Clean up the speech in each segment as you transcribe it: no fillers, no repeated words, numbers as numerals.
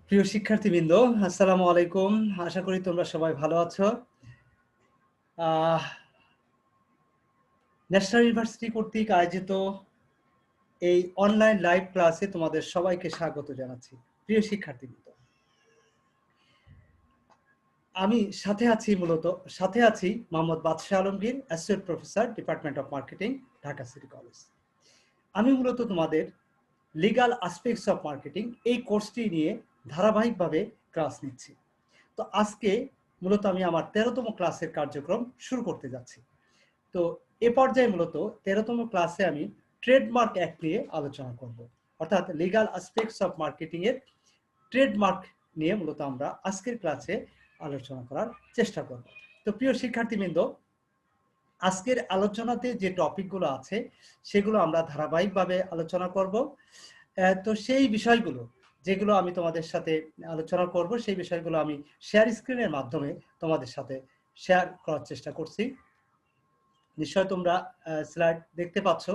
প্রিয় শিক্ষার্থীবৃন্দ, আসসালামু আলাইকুম। আশা করি তোমরা সবাই ভালো আছো। ন্যাশনাল ইউনিভার্সিটি কর্তৃক আয়োজিত এই অনলাইন লাইভ ক্লাসে তোমাদের সবাইকে স্বাগত জানাচ্ছি। প্রিয় শিক্ষার্থীবৃন্দ, আমি সাথে আছি মোহাম্মদ বাদশাহ Alamgir, associate professor, department of marketing, Dhaka city college. আমি মূলত তোমাদের লিগাল অ্যাসপেক্টস অফ মার্কেটিং এই কোর্সটি নিয়ে ধারাবাহিকভাবে ক্লাস নিচ্ছি। তো আজকে মূলত আমি আমার 13তম ক্লাসের কার্যক্রম শুরু করতে যাচ্ছি। তো এ পর্যায়ে মূলত 13তম ক্লাসে আমি ট্রেডমার্ক অ্যাক্ট নিয়ে আলোচনা করব, অর্থাৎ লিগাল অ্যাসপেক্টস অফ মার্কেটিং এর ট্রেডমার্ক নিয়ে মূলত আমরা আজকের ক্লাসে আলোচনা করার চেষ্টা করব। তো প্রিয় শিক্ষার্থীবৃন্দ, আজকের আলোচনাতে যে টপিকগুলো আছে সেগুলো আমরা ধারাবাহিকভাবে আলোচনা করব। তো সেই বিষয়গুলো যেগুলো আমি তোমাদের সাথে আলোচনা করব, সেই বিষয়গুলো আমি শেয়ার স্ক্রিনের মাধ্যমে তোমাদের সাথে শেয়ার করার চেষ্টা করছি। নিশ্চয় তোমরা স্লাইড দেখতে পাচ্ছ।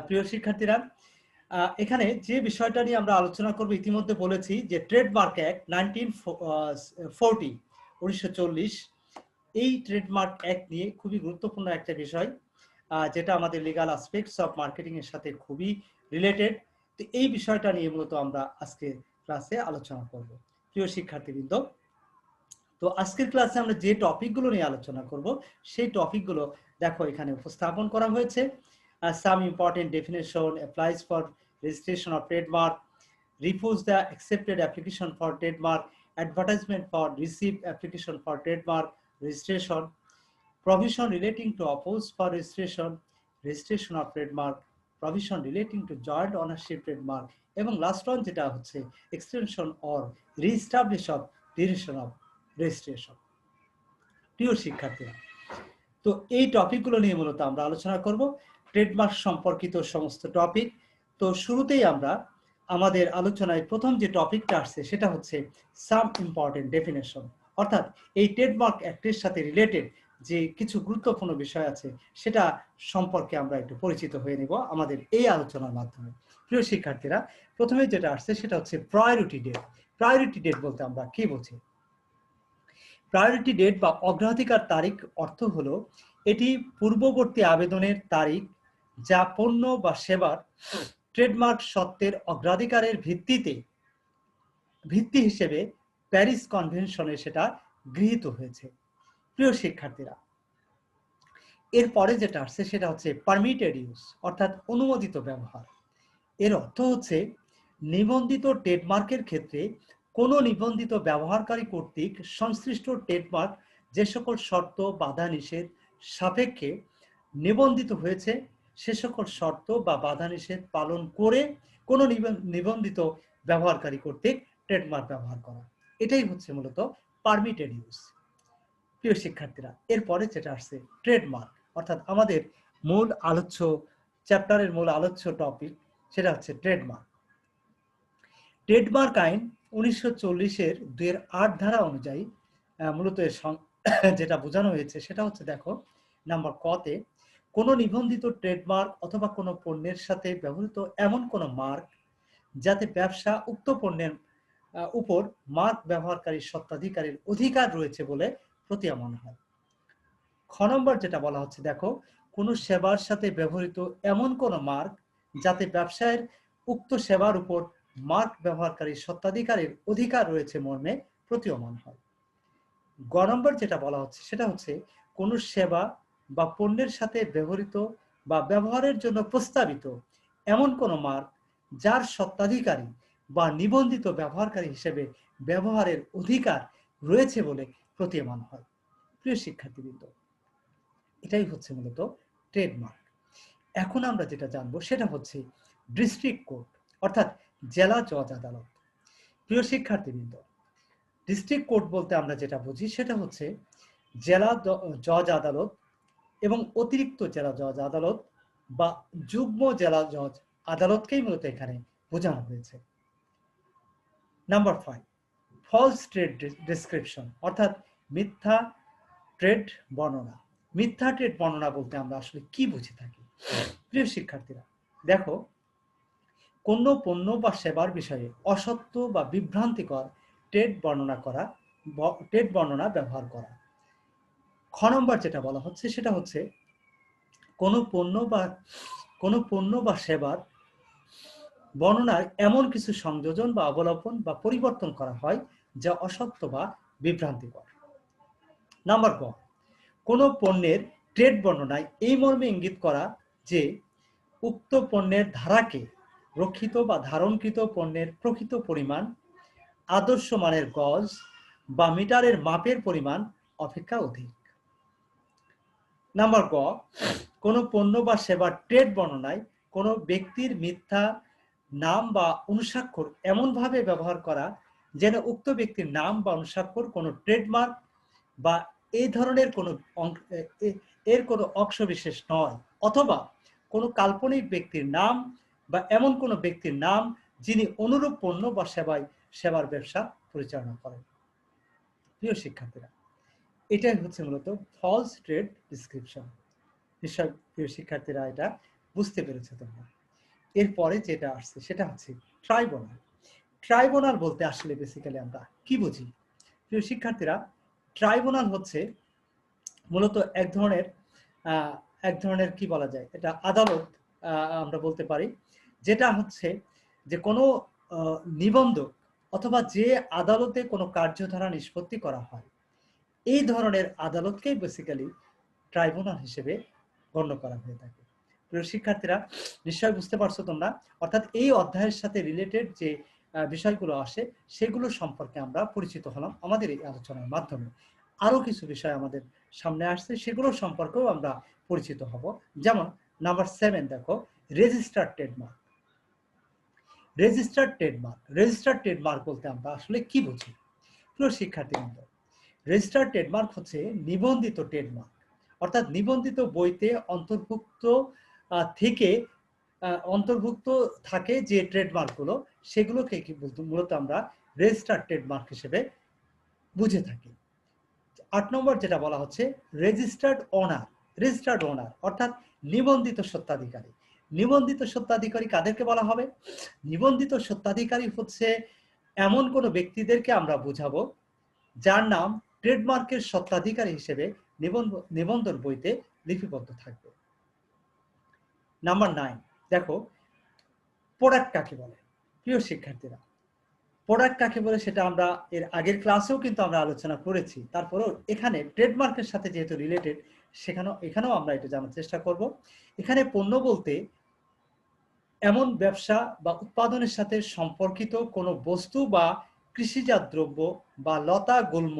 প্রিয় শিক্ষার্থীরা, এখানে যে বিষয়টা নিয়ে আমরা আলোচনা করব, ইতিমধ্যে বলেছি যে ট্রেডমার্ক অ্যাক্ট 1940 এই ট্রেডমার্ক অ্যাক্ট নিয়ে খুবই গুরুত্বপূর্ণ একটা বিষয়, যেটা আমাদের লিগাল অ্যাসপেক্টস অফ মার্কেটিং এর সাথে খুবই রিলেটেড। তো এই বিষয়টা নিয়ে মূলত আমরা আজকে ক্লাসে আলোচনা করব। প্রিয় শিক্ষার্থীবৃন্দ, তো আজকের ক্লাসে আমরা যে টপিকগুলো নিয়ে আলোচনা করব সেই টপিকগুলো দেখো এখানে উপস্থাপন করা হয়েছে। Some important definition applies for registration of trademark, refuse the accepted application for trademark, advertisement for received application for trademark registration, provision relating to oppose for registration, registration of trademark, provision relating to joint ownership trademark, এবং last one যেটা হচ্ছে extension or reestablish of duration of registration. প্রিয় শিক্ষার্থীরা, তো এই টপিকগুলো নিয়ে মূলত আমরা আলোচনা করব, ট্রেডমার্ক সম্পর্কিত সমস্ত টপিক। তো শুরুতেই আমরা আমাদের আলোচনায় প্রথম যে টপিকটা আসছে সেটা হচ্ছে সাম ইম্পর্টেন্ট ডেফিনেশন, অর্থাৎ এই ট্রেডমার্ক অ্যাক্টের সাথে রিলেটেড যে কিছু গুরুত্বপূর্ণ বিষয় আছে সেটা সম্পর্কে আমরা একটু পরিচিত হয়ে নেব আমাদের এই আলোচনার মাধ্যমে। প্রিয় শিক্ষার্থীরা, প্রথমে যেটা আসছে সেটা হচ্ছে প্রায়োরিটি ডেট। প্রায়োরিটি ডেট বলতে আমরা কি বুঝি? প্রায়োরিটি ডেট বা অগ্রাধিকার তারিখ অর্থ হলো এটি পূর্ববর্তী আবেদনের তারিখ, যা পণ্য বা সেবার ট্রেডমার্ক সত্ত্বের অগ্রাধিকারের ভিত্তি হিসেবে প্যারিস কনভেনশনে সেটা গৃহীত হয়েছে। প্রিয় শিক্ষার্থীরা, এরপরে যেটা আসছে সেটা হচ্ছে পারমিটেড ইউজ, অর্থাৎ অনুমোদিত ব্যবহার। এর অর্থ হচ্ছে নিবন্ধিত ট্রেডমার্কের ক্ষেত্রে কোনো নিবন্ধিত ব্যবহারকারী কর্তৃক সংশ্লিষ্ট ট্রেডমার্ক যে সকল শর্ত বাধা নিষেধ সাপেক্ষে নিবন্ধিত হয়েছে সে সকল শর্ত বা বাধা নিষেধ পালন করে কোনো নিবন্ধিত ব্যবহারকারী কর্তৃক ট্রেডমার্ক ব্যবহার করা, এটাই হচ্ছে মূলত পারমিটেড ইউজ। প্রিয় শিক্ষার্থীরা, এরপরে যেটা আসছে ট্রেডমার্ক, অর্থাৎ আমাদের মূল আলোচ্য চ্যাপ্টারের মূল আলোচ্য টপিক সেটা হচ্ছে ট্রেডমার্ক। ট্রেডমার্ক আইন 1940-এর 2-8 ধারা অনুযায়ী মূলত যেটা বোঝানো হয়েছে সেটা হচ্ছে, দেখো নাম্বার ক-তে, কোনো নিবন্ধিত ট্রেডমার্ক অথবা কোনো পণ্যের সাথে ব্যবহৃত এমন কোনো মার্ক যাতে ব্যবসা উক্ত পণ্যের উপর মার্ক ব্যবহারকারী স্বত্বাধিকারীর অধিকার রয়েছে বলে প্রতীয়মান হয়। খ নম্বর যেটা বলা হচ্ছে, দেখো কোনো সেবার সাথে ব্যবহৃত এমন কোনো মার্ক যাতে ব্যবসায়ের উক্ত সেবার উপর মার্ক ব্যবহারকারী স্বত্বাধিকারীর অধিকার রয়েছে মর্মে প্রতীয়মান হয়। গ নম্বর যেটা বলা হচ্ছে সেটা হচ্ছে কোনো সেবা বা পণ্যের সাথে ব্যবহৃত বা ব্যবহারের জন্য প্রস্তাবিত এমন কোনো মার্ক যার স্বত্বাধিকারী বা নিবন্ধিত ব্যবহারকারী হিসেবে ব্যবহারের অধিকার রয়েছে বলে প্রতীয়মান হয়। প্রিয় শিক্ষার্থীবৃন্দ, এটাই হচ্ছে মূলত ট্রেডমার্ক। এখন আমরা যেটা জানবো সেটা হচ্ছে ডিস্ট্রিক্ট কোর্ট, অর্থাৎ জেলা জজ আদালত। প্রিয় শিক্ষার্থীবৃন্দ, ডিস্ট্রিক্ট কোর্ট বলতে আমরা যেটা বুঝি সেটা হচ্ছে জেলা জজ আদালত এবং অতিরিক্ত জেলা জজ আদালত বা যুগ্ম জেলা জজ আদালতকেই মূলত এখানে বোঝানো হয়েছে। নাম্বার 5, ফলস ট্রেড ডেসক্রিপশন, অর্থাৎ মিথ্যা ট্রেড বর্ণনা। মিথ্যা ট্রেড বর্ণনা বলতে আমরা আসলে কি বুঝে থাকি? প্রিয় শিক্ষার্থীরা, দেখো কোন পণ্য বা সেবার বিষয়ে অসত্য বা বিভ্রান্তিকর ট্রেড বর্ণনা ব্যবহার করা। খ নম্বর যেটা বলা হচ্ছে সেটা হচ্ছে কোনো পণ্য বা সেবার বর্ণনায় এমন কিছু সংযোজন বা অবলম্বন বা পরিবর্তন করা হয় যা অসত্য বা বিভ্রান্তিকর। নাম্বার ক, কোনো পণ্যের ট্রেড বর্ণনায় এই মর্মে ইঙ্গিত করা যে উক্ত পণ্যের ধারাকে রক্ষিত বা ধারণকৃত পণ্যের প্রকৃত পরিমাণ আদর্শ মানের গজ বা মিটারের মাপের পরিমাণ অপেক্ষা অধিক। নাম্বার গ, কোনো পণ্য বা সেবার ট্রেড বর্ণনায় কোনো ব্যক্তির মিথ্যা নাম বা অনুস্বাক্ষর এমনভাবে ব্যবহার করা যেন উক্ত ব্যক্তির নাম বা অনুস্বাক্ষর কোনো ট্রেডমার্ক বা এই ধরনের কোনো অংশবিশেষ নয়, অথবা কোনো কাল্পনিক ব্যক্তির নাম বা এমন কোনো ব্যক্তির নাম যিনি অনুরূপ পণ্য বা সেবার ব্যবসা পরিচালনা করেন। প্রিয় শিক্ষার্থীরা, এটাই হচ্ছে মূলত ফলস ট্রেড ডিসক্রিপশন। নিশ্চয় প্রিয় শিক্ষার্থীরা এটা বুঝতে পেরেছে তোমরা। এরপরে যেটা আসছে সেটা হচ্ছে ট্রাইব্যুনাল। ট্রাইব্যুনাল বলতে আসলে বেসিক্যালি আমরা কি বুঝি? প্রিয় শিক্ষার্থীরা, ট্রাইব্যুনাল হচ্ছে মূলত এক ধরনের কি বলা যায়, এটা আদালত আমরা বলতে পারি, যেটা হচ্ছে যে কোনো নিবন্ধক অথবা যে আদালতে কোনো কার্যধারা নিষ্পত্তি করা হয়, এই ধরনের আদালতকেই বেসিক্যালি ট্রাইব্যুনাল হিসেবে গণ্য করা হয়ে থাকে। প্রিয় শিক্ষার্থীরা, নিশ্চয় বুঝতে পারছো তোমরা। অর্থাৎ এই অধ্যায়ের সাথে রিলেটেড যে বিষয়গুলো আসে সেগুলো সম্পর্কে আমরা পরিচিত হলাম আমাদের এই আলোচনার মাধ্যমে। আরো কিছু বিষয় আমাদের সামনে আসছে, সেগুলো সম্পর্কেও আমরা পরিচিত হব। যেমন নাম্বার 7 দেখো, রেজিস্টার্ড ট্রেডমার্ক। রেজিস্টার্ড ট্রেডমার্ক বলতে আমরা আসলে কি বুঝি? প্রিয় শিক্ষার্থীবৃন্দ, রেজিস্টার্ড ট্রেডমার্ক হচ্ছে নিবন্ধিত ট্রেডমার্ক, অর্থাৎ নিবন্ধিত বইতে অন্তর্ভুক্ত থাকে যে ট্রেডমার্কগুলো, সেগুলোকে কি বলতো মূলত আমরা রেজিস্টার্ড ট্রেডমার্ক হিসেবে বুঝে থাকি। 8 নম্বর যেটা বলা হচ্ছে রেজিস্টার্ড ওনার, অর্থাৎ নিবন্ধিত স্বত্বাধিকারী। নিবন্ধিত স্বত্বাধিকারী কাদেরকে বলা হবে? নিবন্ধিত স্বত্বাধিকারী হচ্ছে এমন কোনো ব্যক্তিদেরকে আমরা বুঝাবো যার নাম ট্রেডমার্কের স্বত্বাধিকারী হিসেবে নিবন্ধন বইতে লিপিবদ্ধ থাকবে। নাম্বার 9 দেখো, প্রোডাক্ট কাকে বলে? প্রিয় শিক্ষার্থীরা, প্রোডাক্ট কাকে বলে সেটা আমরা এর আগের ক্লাসেও কিন্তু আমরা আলোচনা করেছি। তারপরেও এখানে ট্রেডমার্কের সাথে যেহেতু রিলেটেড, এখানেও আমরা এটা জানার চেষ্টা করব। এখানে পণ্য বলতে এমন ব্যবসা বা উৎপাদনের সাথে সম্পর্কিত কোনো বস্তু বা কৃষিজাত দ্রব্য বা লতা গুল্ম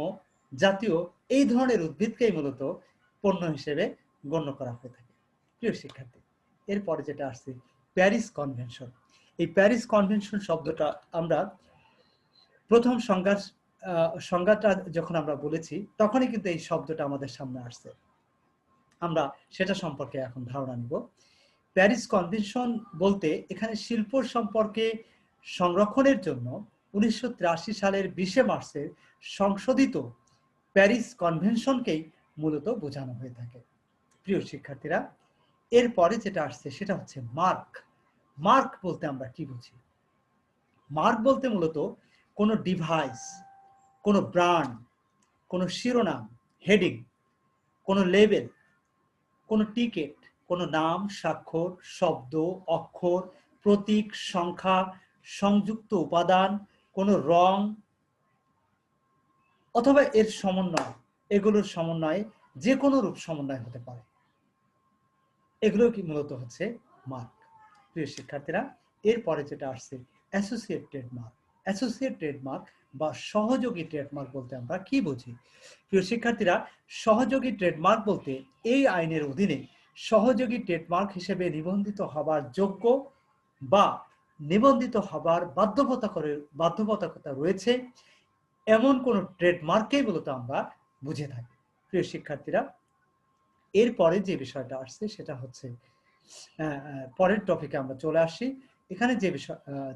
জাতীয় এই ধরনের উদ্ভিদকেই মূলত পণ্য হিসেবে গণ্য করা হয়ে থাকে। প্রিয় শিক্ষার্থী, এরপরে যেটা আসছে প্যারিস কনভেনশন। এই প্যারিস কনভেনশন শব্দটা আমরা প্রথম সংজ্ঞাটা যখন আমরা বলেছি তখনই কিন্তু এই শব্দটা আমাদের সামনে আসছে। আমরা সেটা সম্পর্কে এখন ধারণা নিব। প্যারিস কনভেনশন বলতে এখানে শিল্প সম্পর্কে সংরক্ষণের জন্য 1983 সালের 20 মার্চের সংশোধিত প্যারিস কনভেনশনকেই মূলত বোঝানো হয়ে থাকে। প্রিয় শিক্ষার্থীরা, এরপরে যেটা আসছে সেটা হচ্ছে মার্ক। মার্ক বলতে আমরা কি বুঝি? মার্ক বলতে মূলত কোনো ডিভাইস, কোনো ব্র্যান্ড, কোনো শিরোনাম, হেডিং, কোনো লেবেল, কোনো টিকেট, কোনো নাম, স্বাক্ষর, শব্দ, অক্ষর, প্রতীক, সংখ্যা, সংযুক্ত উপাদান, কোনো রং অথবা এর সমন্বয়, এগুলোর সমন্বয়ে যে কোনো রূপ সমন্বয় হতে পারে, এগুলো কি মূলত হচ্ছে মার্ক। প্রিয় শিক্ষার্থীরা, এরপরে যেটা আসছে অ্যাসোসিয়েট ট্রেডমার্ক। অ্যাসোসিয়েট ট্রেডমার্ক বা সহযোগী ট্রেডমার্ক বলতে আমরা কি বুঝি? প্রিয় শিক্ষার্থীরা, সহযোগী ট্রেডমার্ক বলতে এই আইনের অধীনে সহযোগী ট্রেডমার্ক হিসেবে নিবন্ধিত হবার যোগ্য বা নিবন্ধিত হবার বাধ্যবাধকতা রয়েছে এমন কোন ট্রেডমার্ককেই মূলত আমরা বুঝে থাকি। প্রিয় শিক্ষার্থীরা, এরপরে যে বিষয়টা আসছে সেটা হচ্ছে পরের টপিকে আমরা চলে আসি। এখানে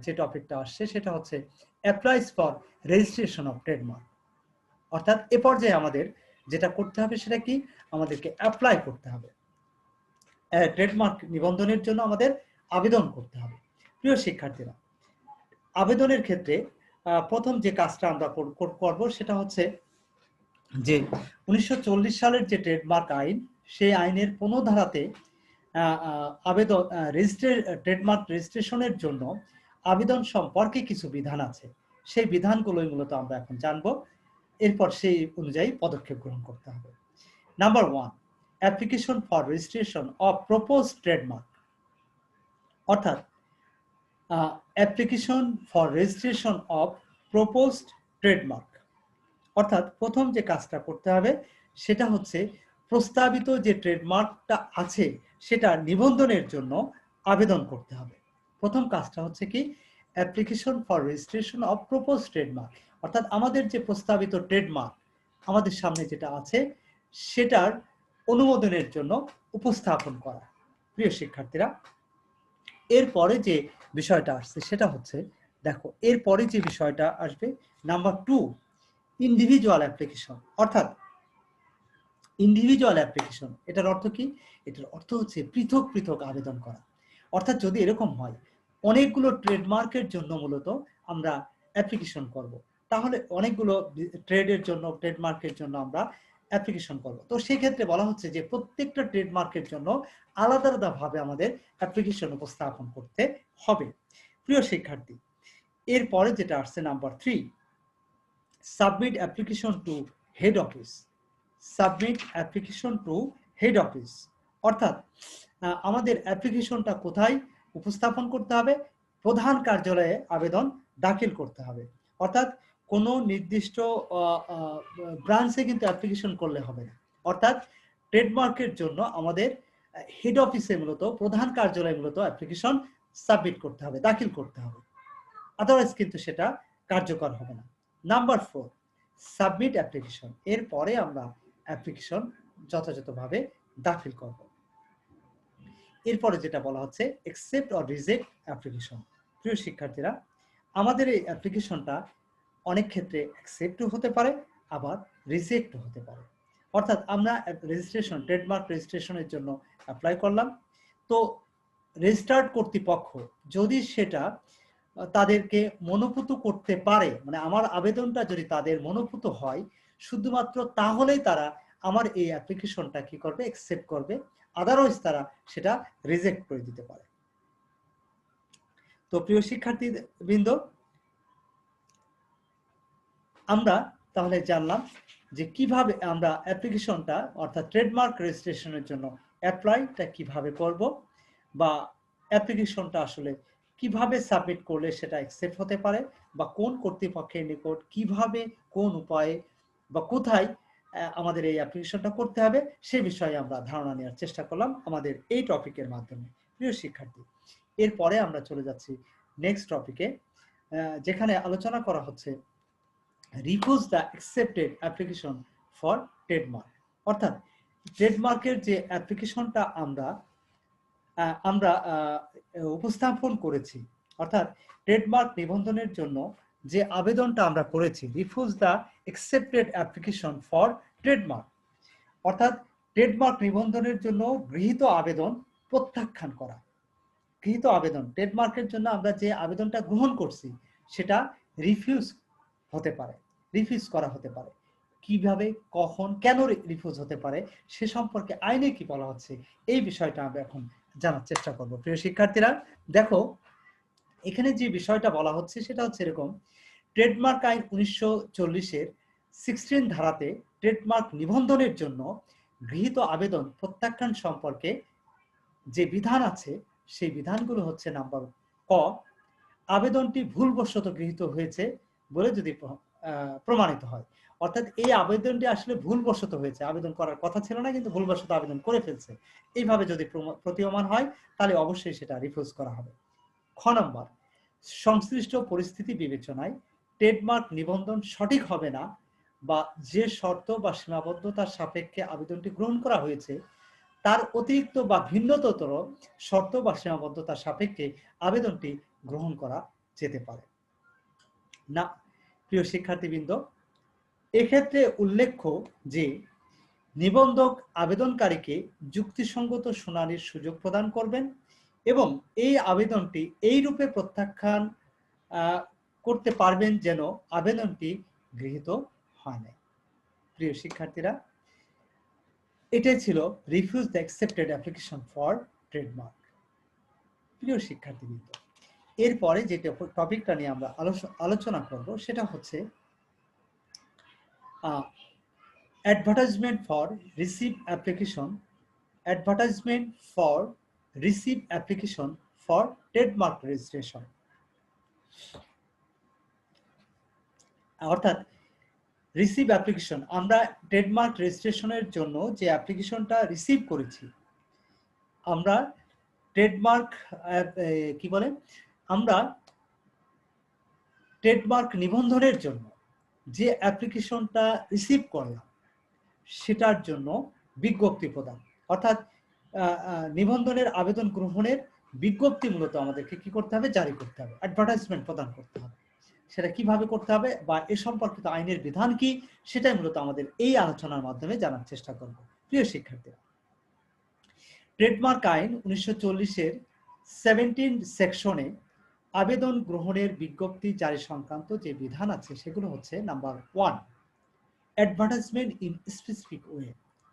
যে টপিকটা আসছে সেটা হচ্ছে applies for registration of trademark. অর্থাৎ এ পর্যায়ে আমাদের যেটা করতে হবে সেটা কি, আমাদেরকে অ্যাপ্লাই করতে হবে, ট্রেডমার্ক নিবন্ধনের জন্য আমাদের আবেদন করতে হবে। প্রিয় শিক্ষার্থীরা, আবেদনের ক্ষেত্রে প্রথম যে কাজটা আমরা করব সেটা হচ্ছে যে 1940 সালের যে ট্রেডমার্ক আইন, সেই আইনের 15 ধারাতে আবেদন ট্রেডমার্ক রেজিস্ট্রেশনের জন্য আবেদন সম্পর্কে কিছু বিধান আছে। সেই বিধানগুলোই মূলত আমরা এখন জানব, এরপর সেই অনুযায়ী পদক্ষেপ গ্রহণ করতে হবে। Number 1, application for registration of proposed trademark. অর্থাৎ application for registration of proposed trademark, অর্থাৎ প্রথম যে কাজটা করতে হবে সেটা হচ্ছে প্রস্তাবিত যে ট্রেডমার্কটা আছে সেটা নিবন্ধনের জন্য আবেদন করতে হবে। প্রথম কাজটা হচ্ছে কি, application for registration of proposed trademark, অর্থাৎ আমাদের যে প্রস্তাবিত ট্রেডমার্ক আমাদের সামনে যেটা আছে সেটার অনুমোদনের জন্য উপস্থাপন করা। প্রিয় শিক্ষার্থীরা, এরপরে যে বিষয়টা আসছে সেটা হচ্ছে, দেখো এরপরে যে বিষয়টা আসবে নাম্বার 2, ইন্ডিভিজুয়াল অ্যাপ্লিকেশন। অর্থাৎ ইন্ডিভিজুয়াল অ্যাপ্লিকেশন, এটার অর্থ কি? এটার অর্থ হচ্ছে পৃথক পৃথক আবেদন করা। অর্থাৎ যদি এরকম হয় অনেকগুলো ট্রেডমার্কের জন্য মূলত আমরা অ্যাপ্লিকেশন করব, তাহলে অনেকগুলো ট্রেডের জন্য, ট্রেডমার্কের জন্য আমরা অ্যাপ্লিকেশন করব, তো সেই ক্ষেত্রে বলা হচ্ছে যে প্রত্যেকটা ট্রেডমার্কের জন্য আলাদা আলাদা ভাবে আমাদের অ্যাপ্লিকেশন উপস্থাপন করতে হবে। প্রিয় শিক্ষার্থী, এরপরে যেটা আসছে number 3, submit application to head office. Submit application to head office, অর্থাৎ আমাদের অ্যাপ্লিকেশনটা কোথায় উপস্থাপন করতে হবে? প্রধান কার্যালয়ে আবেদন দাখিল করতে হবে। অর্থাৎ কোনো নির্দিষ্ট ব্রাঞ্চে কিন্তু অ্যাপ্লিকেশন করলে হবে না। অর্থাৎ ট্রেডমার্কের জন্য আমাদের হেড অফিসে মূলত, প্রধান কার্যালয়ে মূলত অ্যাপ্লিকেশন সাবমিট করতে হবে, দাখিল করতে হবে, আদারওয়াইজ কিন্তু সেটা কার্যকর হবে না। Number 4, submit application. এরপরে আমরা অ্যাপ্লিকেশন যথাযথভাবে দাখিল করব। এরপরে যেটা বলা হচ্ছে অ্যাকসেপ্ট অর রিজেক্ট অ্যাপ্লিকেশন। প্রিয় শিক্ষার্থীরা, আমাদের এই অ্যাপ্লিকেশনটা অনেক ক্ষেত্রে অ্যাকসেপ্টও হতে পারে, আবার রিজেক্টও হতে পারে। অর্থাৎ আমরা রেজিস্ট্রেশন, ট্রেডমার্ক রেজিস্ট্রেশনের জন্য অ্যাপ্লাই করলাম, তো রেজিস্টার্ড কর্তৃপক্ষ যদি সেটা তাদেরকে মনোপুত করতে পারে, মানে আমার আবেদনটা যদি তাদের মনোপুত হয়, শুধুমাত্র তাহলেই তারা আমার এই অ্যাপ্লিকেশনটা কি করবে? অ্যাকসেপ্ট করবে, আদারওয়াইজ তারা সেটা রিজেক্ট করে দিতে পারে। তো প্রিয় শিক্ষার্থীবৃন্দ, আমরা তাহলে জানলাম যে কিভাবে আমরা অ্যাপ্লিকেশনটা, অর্থাৎ ট্রেডমার্ক রেজিস্ট্রেশনের জন্য অ্যাপ্লাইটা কিভাবে করব, বা অ্যাপ্লিকেশনটা আসলে কিভাবে সাবমিট করলে সেটা অ্যাকসেপ্ট হতে পারে, বা কোন কর্তৃপক্ষের নিকট কিভাবে, কোন উপায়ে বা কোথায় আমাদের এই অ্যাপ্লিকেশনটা করতে হবে, সে বিষয়ে আমরা ধারণা নেওয়ার চেষ্টা করলাম আমাদের এই টপিকের মাধ্যমে। প্রিয় শিক্ষার্থী, এরপরে আমরা চলে যাচ্ছি নেক্সট টপিকে, যেখানে আলোচনা করা হচ্ছে refuse the accepted application for trademark. অর্থাৎ ট্রেডমার্কের যে অ্যাপ্লিকেশনটা আমরা উপস্থাপন করেছি, অর্থাৎ ট্রেডমার্ক নিবন্ধনের জন্য যে আবেদনটা আমরা করেছি, refuse the accepted application for trademark, অর্থাৎ ট্রেডমার্ক নিবন্ধনের জন্য গৃহীত আবেদন প্রত্যাখ্যান করা। গৃহীত আবেদন, ট্রেডমার্কের জন্য আমরা যে আবেদনটা গ্রহণ করছি সেটা রিফিউজ হতে পারে, রিফিউজ করা হতে পারে। কিভাবে, কখন, কেন রিফিউজ হতে পারে সে সম্পর্কে আইনে কি বলা হচ্ছে, এই বিষয়টা আমরা এখন জানার চেষ্টা করব। প্রিয় শিক্ষার্থীরা, দেখো এখানে যে বিষয়টা বলা হচ্ছে সেটা হচ্ছে এরকম, ট্রেডমার্ক আইন 1940-এর 16 ধারাতে ট্রেডমার্ক নিবন্ধনের জন্য গৃহীত আবেদন প্রত্যাখ্যান সম্পর্কে যে বিধান আছে সেই বিধানগুলো হচ্ছে নাম্বার ক, আবেদনটি ভুলবশত গৃহীত হয়েছে বলে যদি প্রমাণিত হয়। অর্থাৎ এই আবেদনটি আসলে ভুলবশত হয়েছে, আবেদন করার কথা ছিল না কিন্তু ভুলবশত আবেদন করে ফেলছে, এইভাবে যদি প্রতীয়মান হয় তাহলে অবশ্যই সেটা রিফিউজ করা হবে। খ নম্বর, সংশ্লিষ্ট পরিস্থিতি বিবেচনায় ট্রেডমার্ক নিবন্ধন সঠিক হবে না, বা যে শর্ত বা সীমাবদ্ধতার সাপেক্ষে আবেদনটি গ্রহণ করা হয়েছে তার অতিরিক্ত বা ভিন্নতর শর্ত বা সীমাবদ্ধতার সাপেক্ষে আবেদনটি গ্রহণ করা যেতে পারে না। প্রিয় শিক্ষার্থীবৃন্দ, এক্ষেত্রে উল্লেখ্য যে নিবন্ধক আবেদনকারীকে যুক্তিসঙ্গত শুনানির সুযোগ প্রদান করবেন এবং এই আবেদনটি এই রূপে প্রত্যাখ্যান করতে পারবেন যেন আবেদনটি গৃহীত হয় না। প্রিয় শিক্ষার্থীরা, এটাই ছিল refuse the accepted application for trademark. প্রিয় শিক্ষার্থীবৃন্দ, এরপরে যে টপিকটা নিয়ে আমরা আলোচনা করব সেটা হচ্ছে advertisement for receive application, advertisement for receive application for trademark registration. অর্থাৎ রিসিভ অ্যাপ্লিকেশন, আমরা ট্রেডমার্ক রেজিস্ট্রেশনের জন্য যে অ্যাপ্লিকেশনটা রিসিভ করেছি, আমরা ট্রেডমার্ক কি বলে, আমরা ট্রেডমার্ক নিবন্ধনের জন্য যে অ্যাপ্লিকেশনটা রিসিভ করলাম সেটার জন্য বিজ্ঞপ্তি প্রদান, অর্থাৎ নিবন্ধনের আবেদন গ্রহণের বিজ্ঞপ্তি মূলত আমাদেরকে কি করতে হবে, জারি করতে হবে, অ্যাডভার্টাইজমেন্ট প্রদান করতে হবে। সেটা কিভাবে করতে হবে বা এ সম্পর্কিত আইনের বিধান কি, সেটাই মূলত আমাদের এই আলোচনার মাধ্যমে জানার চেষ্টা করব। প্রিয় শিক্ষার্থীরা, ট্রেডমার্ক আইন 1940-এর 17 সেকশনে আবেদন গ্রহণের বিজ্ঞপ্তি জারি সংক্রান্ত যে বিধান আছে সেগুলো হচ্ছে number 1, advertisement in specific way,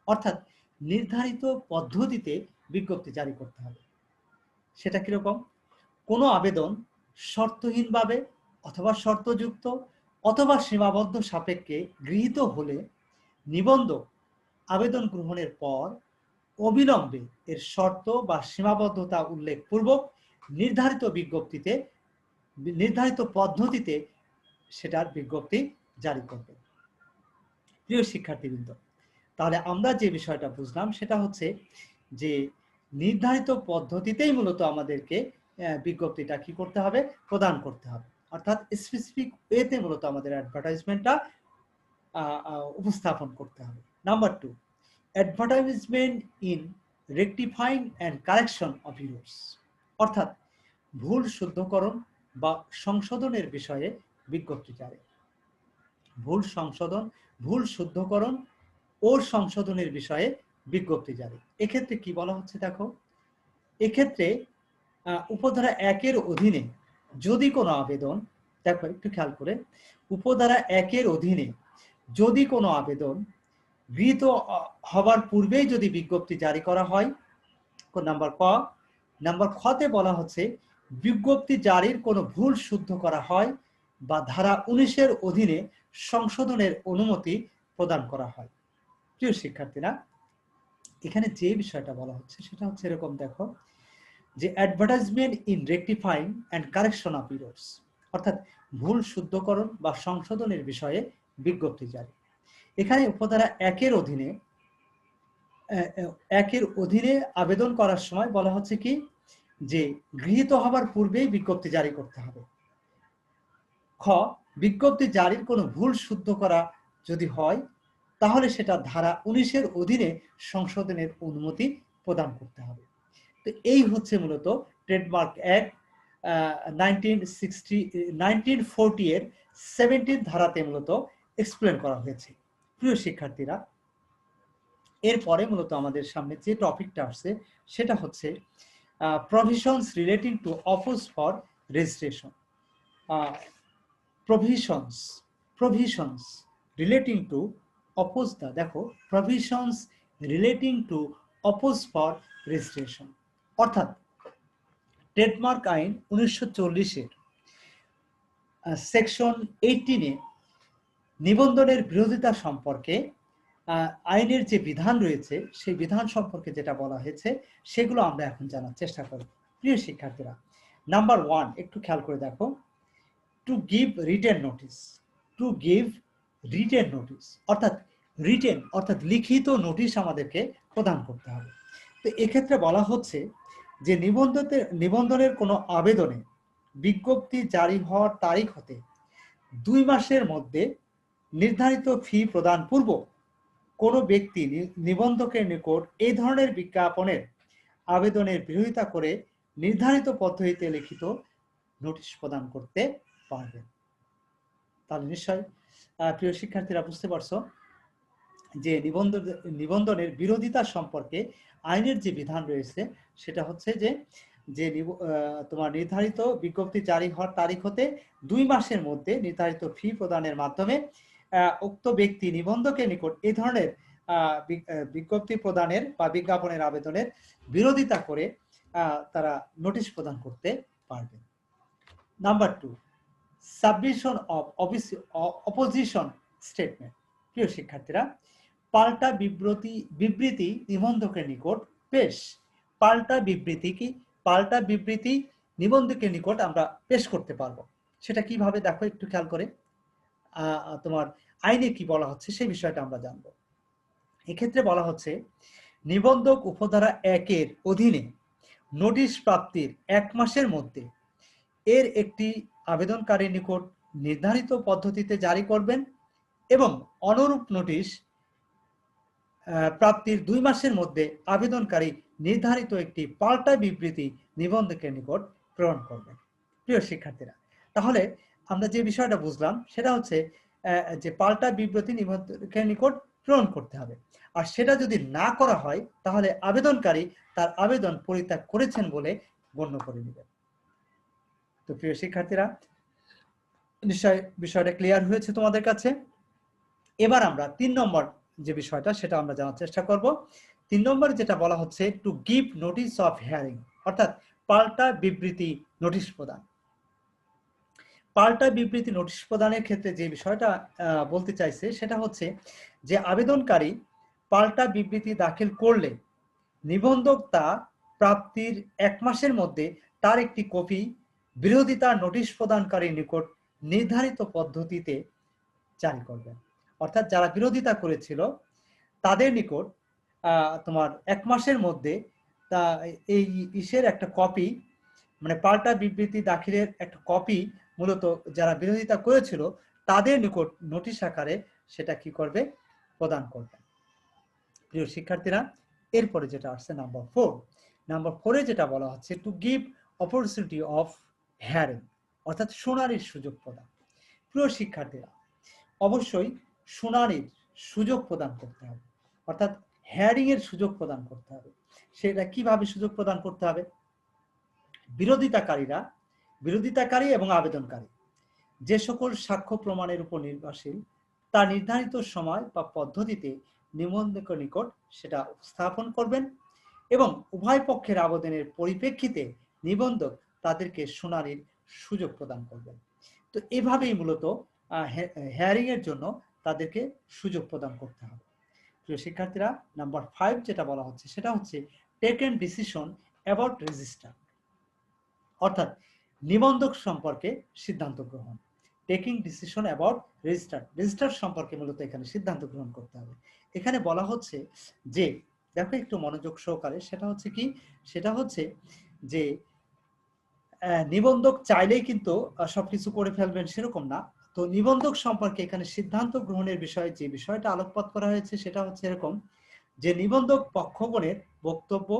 অর্থাৎ নির্ধারিত পদ্ধতিতে বিজ্ঞপ্তি জারি করতে হবে। সেটা কিরকম, কোনো আবেদন শর্তহীনভাবে অথবা শর্তযুক্ত অথবা সীমাবদ্ধ সাপেক্ষে গৃহীত হলে নিবন্ধক আবেদন গ্রহণের পর অবিলম্বে এর শর্ত বা সীমাবদ্ধতা উল্লেখপূর্বক নির্ধারিত বিজ্ঞপ্তিতে, নির্ধারিত পদ্ধতিতে সেটার বিজ্ঞপ্তি জারি করবে। প্রিয় শিক্ষার্থীবৃন্দ, তাহলে আমরা যে বিষয়টা বুঝলাম সেটা হচ্ছে যে নির্ধারিত পদ্ধতিতেই মূলত আমাদেরকে বিজ্ঞপ্তিটা কি করতে হবে, প্রদান করতে হবে, অর্থাৎ স্পেসিফিক ওয়েতে মূলত আমাদের অ্যাডভার্টাইজমেন্টটা উপস্থাপন করতে হবে। Number 2, advertisement in rectifying and correction of errors, অর্থাৎ ভুল শুদ্ধকরণ বা সংশোধনের বিষয়ে বিজ্ঞপ্তি জারি। ভুল শুদ্ধকরণ ও সংশোধনের বিষয়ে বিজ্ঞপ্তি জারি। এক্ষেত্রে কি বলা হচ্ছে দেখো, এক্ষেত্রে উপধারা 1-এর অধীনে যদি কোনো আবেদন, দেখো একটু খেয়াল করে, উপধারা 1-এর অধীনে যদি কোনো আবেদন গৃহীত হবার পূর্বেই যদি বিজ্ঞপ্তি জারি করা হয়, নাম্বার ক, নাম্বার খতে বলা হচ্ছে বিজ্ঞপ্তি জারির কোনো ভুল শুদ্ধ করা হয় বা ধারা 19-এর অধীনে সংশোধনের অনুমতি প্রদান করা হয়। প্রিয় শিক্ষার্থীরা, এখানে যে বিষয়টা বলা হচ্ছে সেটা হচ্ছে এরকম, দেখো যে advertisement in rectifying and correction of errors, অর্থাৎ ভুল শুদ্ধকরণ বা সংশোধনের বিষয়ে বিজ্ঞপ্তি জারি। এখানে উপধারা 1-এর অধীনে আবেদন করার সময় বলা হচ্ছে কি যে গৃহীত হবার পূর্বেই বিজ্ঞপ্তি জারি করতে হবে। খ, বিজ্ঞপ্তি জারির কোনো ভুল শুদ্ধ করা যদি হয় তাহলে সেটা ধারা 19-এর অধীনে সংশোধনের অনুমতি প্রদান করতে হবে। তো এই হচ্ছে মূলত ট্রেডমার্ক অ্যাক্ট 1940-এর 17 ধারাতে মূলত এক্সপ্লেন করা হয়েছে। প্রিয় শিক্ষার্থীরা, এরপরে মূলত আমাদের সামনে যে টপিকটা আসছে সেটা হচ্ছে provisions relating to oppose for registration. Provisions relating to oppose, দেখো provisions relating to oppose for registration, অর্থাৎ ট্রেডমার্ক আইন 1940-এর সেকশন 18-এ নিবন্ধনের বিরোধিতা সম্পর্কে আইনের যে বিধান রয়েছে সেই বিধান সম্পর্কে যেটা বলা হয়েছে সেগুলো আমরা এখন জানার চেষ্টা করব। প্রিয় শিক্ষার্থীরা, নাম্বার 1 একটু খেয়াল করে দেখো, to give written notice, to give written notice, অর্থাৎ রিটেন অর্থাৎ লিখিত নোটিশ আমাদেরকে প্রদান করতে হবে। তো এক্ষেত্রে বলা হচ্ছে যে নিবন্ধনের কোনো আবেদনে বিজ্ঞপ্তি জারি হওয়ার তারিখ হতে 2 মাসের মধ্যে নির্ধারিত ফি প্রদান পূর্বক কোনো ব্যক্তি নিবন্ধকের নিকট এই ধরনের বিজ্ঞাপনের আবেদনের বিরোধিতা করে নির্ধারিত পদ্ধতিতে লিখিত নোটিশ প্রদান করতে পারবেন। তাহলে নিশ্চয় প্রিয় শিক্ষার্থীরা বুঝতে পারছো যে নিবন্ধনের বিরোধিতা সম্পর্কে আইনের যে বিধান রয়েছে সেটা হচ্ছে যে যে তোমার নির্ধারিত বিজ্ঞপ্তি জারি হওয়ার তারিখ হতে 2 মাসের মধ্যে নির্ধারিত ফি প্রদানের মাধ্যমে উক্ত ব্যক্তি নিবন্ধকের নিকট এই ধরনের বিজ্ঞপ্তি প্রদানের বা বিজ্ঞাপনের আবেদনের বিরোধিতা করে তারা নোটিশ প্রদান করতে পারবে। Number 2, submission of opposition statement. প্রিয় শিক্ষার্থীরা, পাল্টা বিবৃতি নিবন্ধকের নিকট পেশ। পাল্টা বিবৃতি নিবন্ধকের নিকট আমরা পেশ করতে পারবো। সেটা কিভাবে দেখো একটু খেয়াল করে, তোমার আইনে কি বলা হচ্ছে সেই বিষয়টা আমরা জানবো। এক্ষেত্রে বলা হচ্ছে, নিবন্ধক উপধারা 1-এর অধীনে নোটিশ প্রাপ্তির 1 মাসের মধ্যে এর একটি আবেদনকারীর নিকট নির্ধারিত পদ্ধতিতে জারি করবেন এবং অনুরূপ নোটিশ প্রাপ্তির 2 মাসের মধ্যে আবেদনকারী নির্ধারিত একটি পাল্টা বিবৃতি নিবন্ধকের নিকট প্রেরণ করবেন। প্রিয় শিক্ষার্থীরা, তাহলে আমরা যে বিষয়টা বুঝলাম সেটা হচ্ছে যে পাল্টা বিবৃতি নিবন্ধকের নিকট প্রেরণ করতে হবে, আর সেটা যদি না করা হয় তাহলে আবেদনকারী তার আবেদন পরিত্যাগ করেছেন বলে গণ্য করে নেবেন। তো প্রিয় শিক্ষার্থীরা, নিশ্চয় বিষয়টা ক্লিয়ার হয়েছে তোমাদের কাছে। এবার আমরা 3 নম্বর যে বিষয়টা সেটা আমরা জানার চেষ্টা করব। 3 নম্বরে যেটা বলা হচ্ছে, to give notice of hearing, অর্থাৎ পাল্টা বিবৃতি নোটিশ প্রদান। পাল্টা বিবৃতি নোটিশ প্রদানের ক্ষেত্রে যে বিষয়টা বলতে চাইছে সেটা হচ্ছে যে আবেদনকারী পাল্টা বিবৃতি দাখিল করলে নিবন্ধক তা প্রাপ্তির 1 মাসের মধ্যে তার একটি কপি বিরোধিতা নোটিশ প্রদানকারীর নিকট নির্ধারিত পদ্ধতিতে জারি করবেন। অর্থাৎ যারা বিরোধিতা করেছিল তাদের নিকট তোমার 1 মাসের মধ্যে এই ইসের একটা কপি, মানে পাল্টা বিবৃতি দাখিলের একটা কপি মূলত যারা বিরোধিতা করেছিল তাদের নিকট নোটিশ আকারে সেটা কি করবে, প্রদান করবে। প্রিয় শিক্ষার্থীরা, এরপরে যেটা আসছে নাম্বার 4। নাম্বার 4-এ যেটা বলা হচ্ছে, to give opportunity of hearing, অর্থাৎ শুনানির সুযোগ প্রদান। প্রিয় শিক্ষার্থীরা, অবশ্যই শুনানির সুযোগ প্রদান করতে হবে, অর্থাৎ হিয়ারিং এর সুযোগ প্রদান করতে হবে। সেটা কিভাবে সুযোগ প্রদান করতে হবে? বিরোধিতাকারী এবং আবেদনকারী যে সকল সাক্ষ্য প্রমাণের উপর নির্ভরশীল তা নির্ধারিত সময় বা পদ্ধতিতে নিবন্ধকের নিকট সেটা উপস্থাপন করবেন এবং উভয় পক্ষের আবেদনের পরিপ্রেক্ষিতে নিবন্ধক তাদেরকে শুনানির সুযোগ প্রদান করবেন। তো এভাবেই মূলত হিয়ারিং এর জন্য তাদেরকে সুযোগ প্রদান করতে হবে। প্রিয় শিক্ষার্থীরা, নাম্বার 5 যেটা বলা হচ্ছে সেটা হচ্ছে টেকেন ডিসিশন অ্যাবাউট রেজিস্টার, অর্থাৎ নিবন্ধক সম্পর্কে সিদ্ধান্ত গ্রহণ। টেকিং ডিসিশন অ্যাবাউট রেজিস্টার সম্পর্কে মূলত এখানে সিদ্ধান্ত গ্রহণ করতে হবে। এখানে বলা হচ্ছে যে, দেখো একটু মনোযোগ সহকারে, সেটা হচ্ছে যে নিবন্ধক চাইলেই কিন্তু সবকিছু করে ফেলবেন সেরকম না। তো নিবন্ধক সম্পর্কে এখানে সিদ্ধান্ত গ্রহণের বিষয়ে যে বিষয়টা আলোকপাত করা হয়েছে সেটা হচ্ছে এরকম, যে নিবন্ধক পক্ষগণের বক্তব্য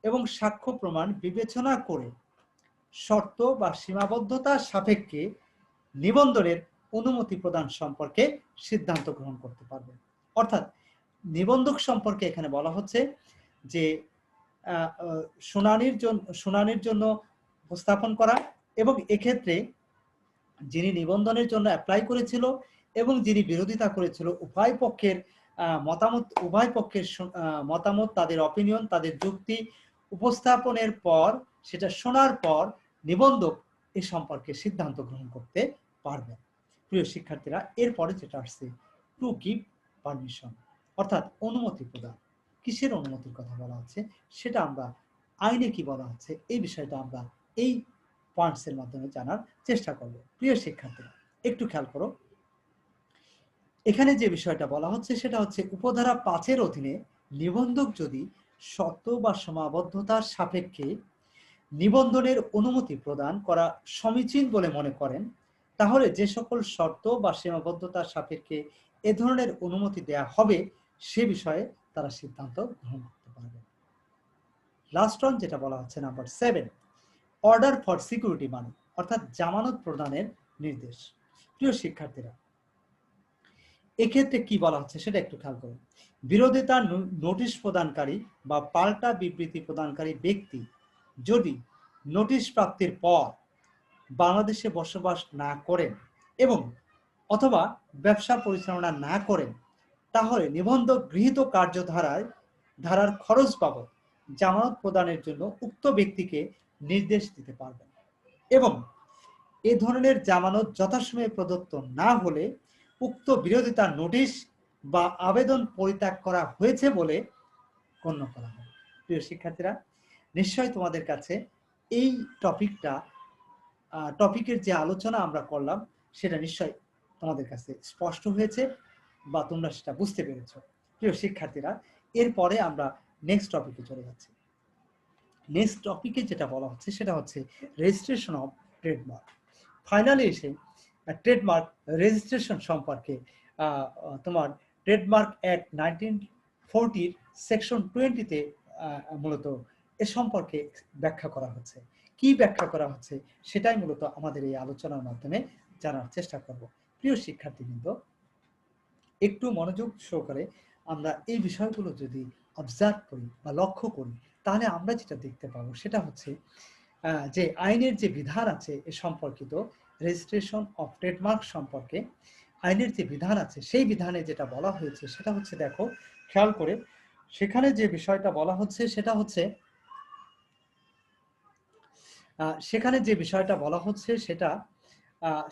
এবং সাক্ষ্য প্রমাণ বিবেচনা করে শর্ত বা সীমাবদ্ধতার সাপেক্ষে নিবন্ধনের অনুমতি প্রদান সম্পর্কে সিদ্ধান্ত গ্রহণ করতে পারবে। অর্থাৎ নিবন্ধক সম্পর্কে এখানে বলা হচ্ছে যে শুনানির জন্য উপস্থাপন করা, এবং এক্ষেত্রে যিনি নিবন্ধনের জন্য অ্যাপ্লাই করেছিল এবং যিনি বিরোধিতা করেছিল উভয় পক্ষের মতামত, তাদের অপিনিয়ন, তাদের যুক্তি উপস্থাপনের পর, সেটা শোনার পর নিবন্ধক এ সম্পর্কে সিদ্ধান্ত গ্রহণ করতে পারবে। প্রিয় শিক্ষার্থীরা, এরপরে যেটা আসছে, টু গিভ পারমিশন, অর্থাৎ অনুমতি প্রদান। কিসের অনুমতির কথা বলা হচ্ছে সেটা আমরা আইনে কি বলা হচ্ছে এই বিষয়টা আমরা এই পয়েন্টসের মাধ্যমে জানার চেষ্টা করব। প্রিয় শিক্ষার্থীরা, একটু খেয়াল করো, এখানে যে বিষয়টা বলা হচ্ছে সেটা হচ্ছে উপধারা 5-এর অধীনে নিবন্ধক যদি শর্ত বা সীমাবদ্ধতার সাপেক্ষে নিবন্ধনের অনুমতি প্রদান করা সমীচীন বলে মনে করেন, তাহলে যে সকল শর্ত বা সীমাবদ্ধতার সাপেক্ষে এ ধরনের অনুমতি দেয়া হবে সে বিষয়ে তারা সিদ্ধান্ত গ্রহণ করতে পারবে। লাস্ট ওয়ান যেটা বলা হচ্ছে নাম্বার 7, অর্ডার ফর সিকিউরিটি মানি, অর্থাৎ জামানত প্রদানের নির্দেশ। প্রিয় শিক্ষার্থীরা, এক্ষেত্রে কি বলা হচ্ছে সেটা একটু খেয়াল করুন। বিরোধিতা নোটিশ প্রদানকারী বা পাল্টা বিবৃতি প্রদানকারী ব্যক্তি যদি নোটিশ প্রাপ্তির পর বাংলাদেশে বসবাস না করেন এবং অথবা ব্যবসা পরিচালনা না করেন, তাহলে নিবন্ধক গৃহীত ধারার খরচ বাবদ জামানত প্রদানের জন্য উক্ত ব্যক্তিকে নির্দেশ দিতে পারবেন এবং এ ধরনের জামানত যথাসময়ে প্রদত্ত না হলে উক্ত বিরোধিতার নোটিশ বা আবেদন পরিত্যাগ করা হয়েছে বলে গণ্য করা হয়। প্রিয় শিক্ষার্থীরা, নিশ্চয়ই তোমাদের কাছে এই টপিকের যে আলোচনা আমরা করলাম সেটা নিশ্চয়ই তোমাদের কাছে স্পষ্ট হয়েছে বা তোমরা সেটা বুঝতে পেরেছো। প্রিয় শিক্ষার্থীরা, এরপরে আমরা নেক্সট টপিকে চলে যাচ্ছি। নেক্সট টপিকে যেটা বলা হচ্ছে সেটা হচ্ছে রেজিস্ট্রেশন অফ ট্রেডমার্ক। ফাইনালি এসে ট্রেডমার্ক রেজিস্ট্রেশন সম্পর্কে তোমার ট্রেডমার্ক অ্যাক্ট 1940 সেকশন 20-তে মূলত এ সম্পর্কে ব্যাখ্যা করা হচ্ছে। কি ব্যাখ্যা করা হচ্ছে সেটাই মূলত আমাদের এই আলোচনার মাধ্যমে জানার চেষ্টা করব। প্রিয় শিক্ষার্থীবৃন্দ, একটু মনোযোগ সহকারে আমরা এই বিষয়গুলো যদি অবজার্ভ করি বা লক্ষ্য করি, তাহলে আমরা যেটা দেখতে পাবো সেটা হচ্ছে যে আইনের যে বিধান আছে এ সম্পর্কিত রেজিস্ট্রেশন অফ ট্রেডমার্ক সম্পর্কে আইনের যে বিধান আছে সেই বিধানে যেটা বলা হয়েছে সেটা হচ্ছে, দেখো খেয়াল করে, সেখানে যে বিষয়টা বলা হচ্ছে সেটা হচ্ছে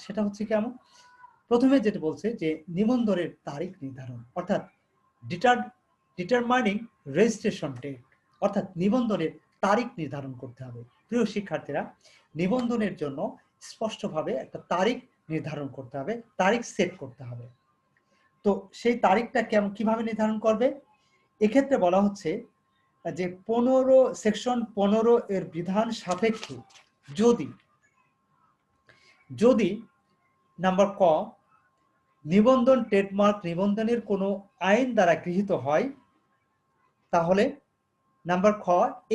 সেটা হচ্ছে কেমন। প্রথমে যেটা বলছে যে নিবন্ধনের তারিখ নির্ধারণ, অর্থাৎ ডিটারমাইনিং রেজিস্ট্রেশন ডেট, অর্থাৎ নিবন্ধনের তারিখ নির্ধারণ করতে হবে। প্রিয় শিক্ষার্থীরা, নিবন্ধনের জন্য স্পষ্টভাবে একটা তারিখ নির্ধারণ করতে হবে, তারিখ সেট করতে হবে। তো সেই তারিখটা কিভাবে নির্ধারণ করবে? এক্ষেত্রে বলা হচ্ছে যে সেকশন 15 এর বিধান সাপেক্ষে যদি নাম্বার ক নিবন্ধন ট্রেডমার্ক নিবন্ধনের কোনো আইন দ্বারা গৃহীত হয়, তাহলে নাম্বার খ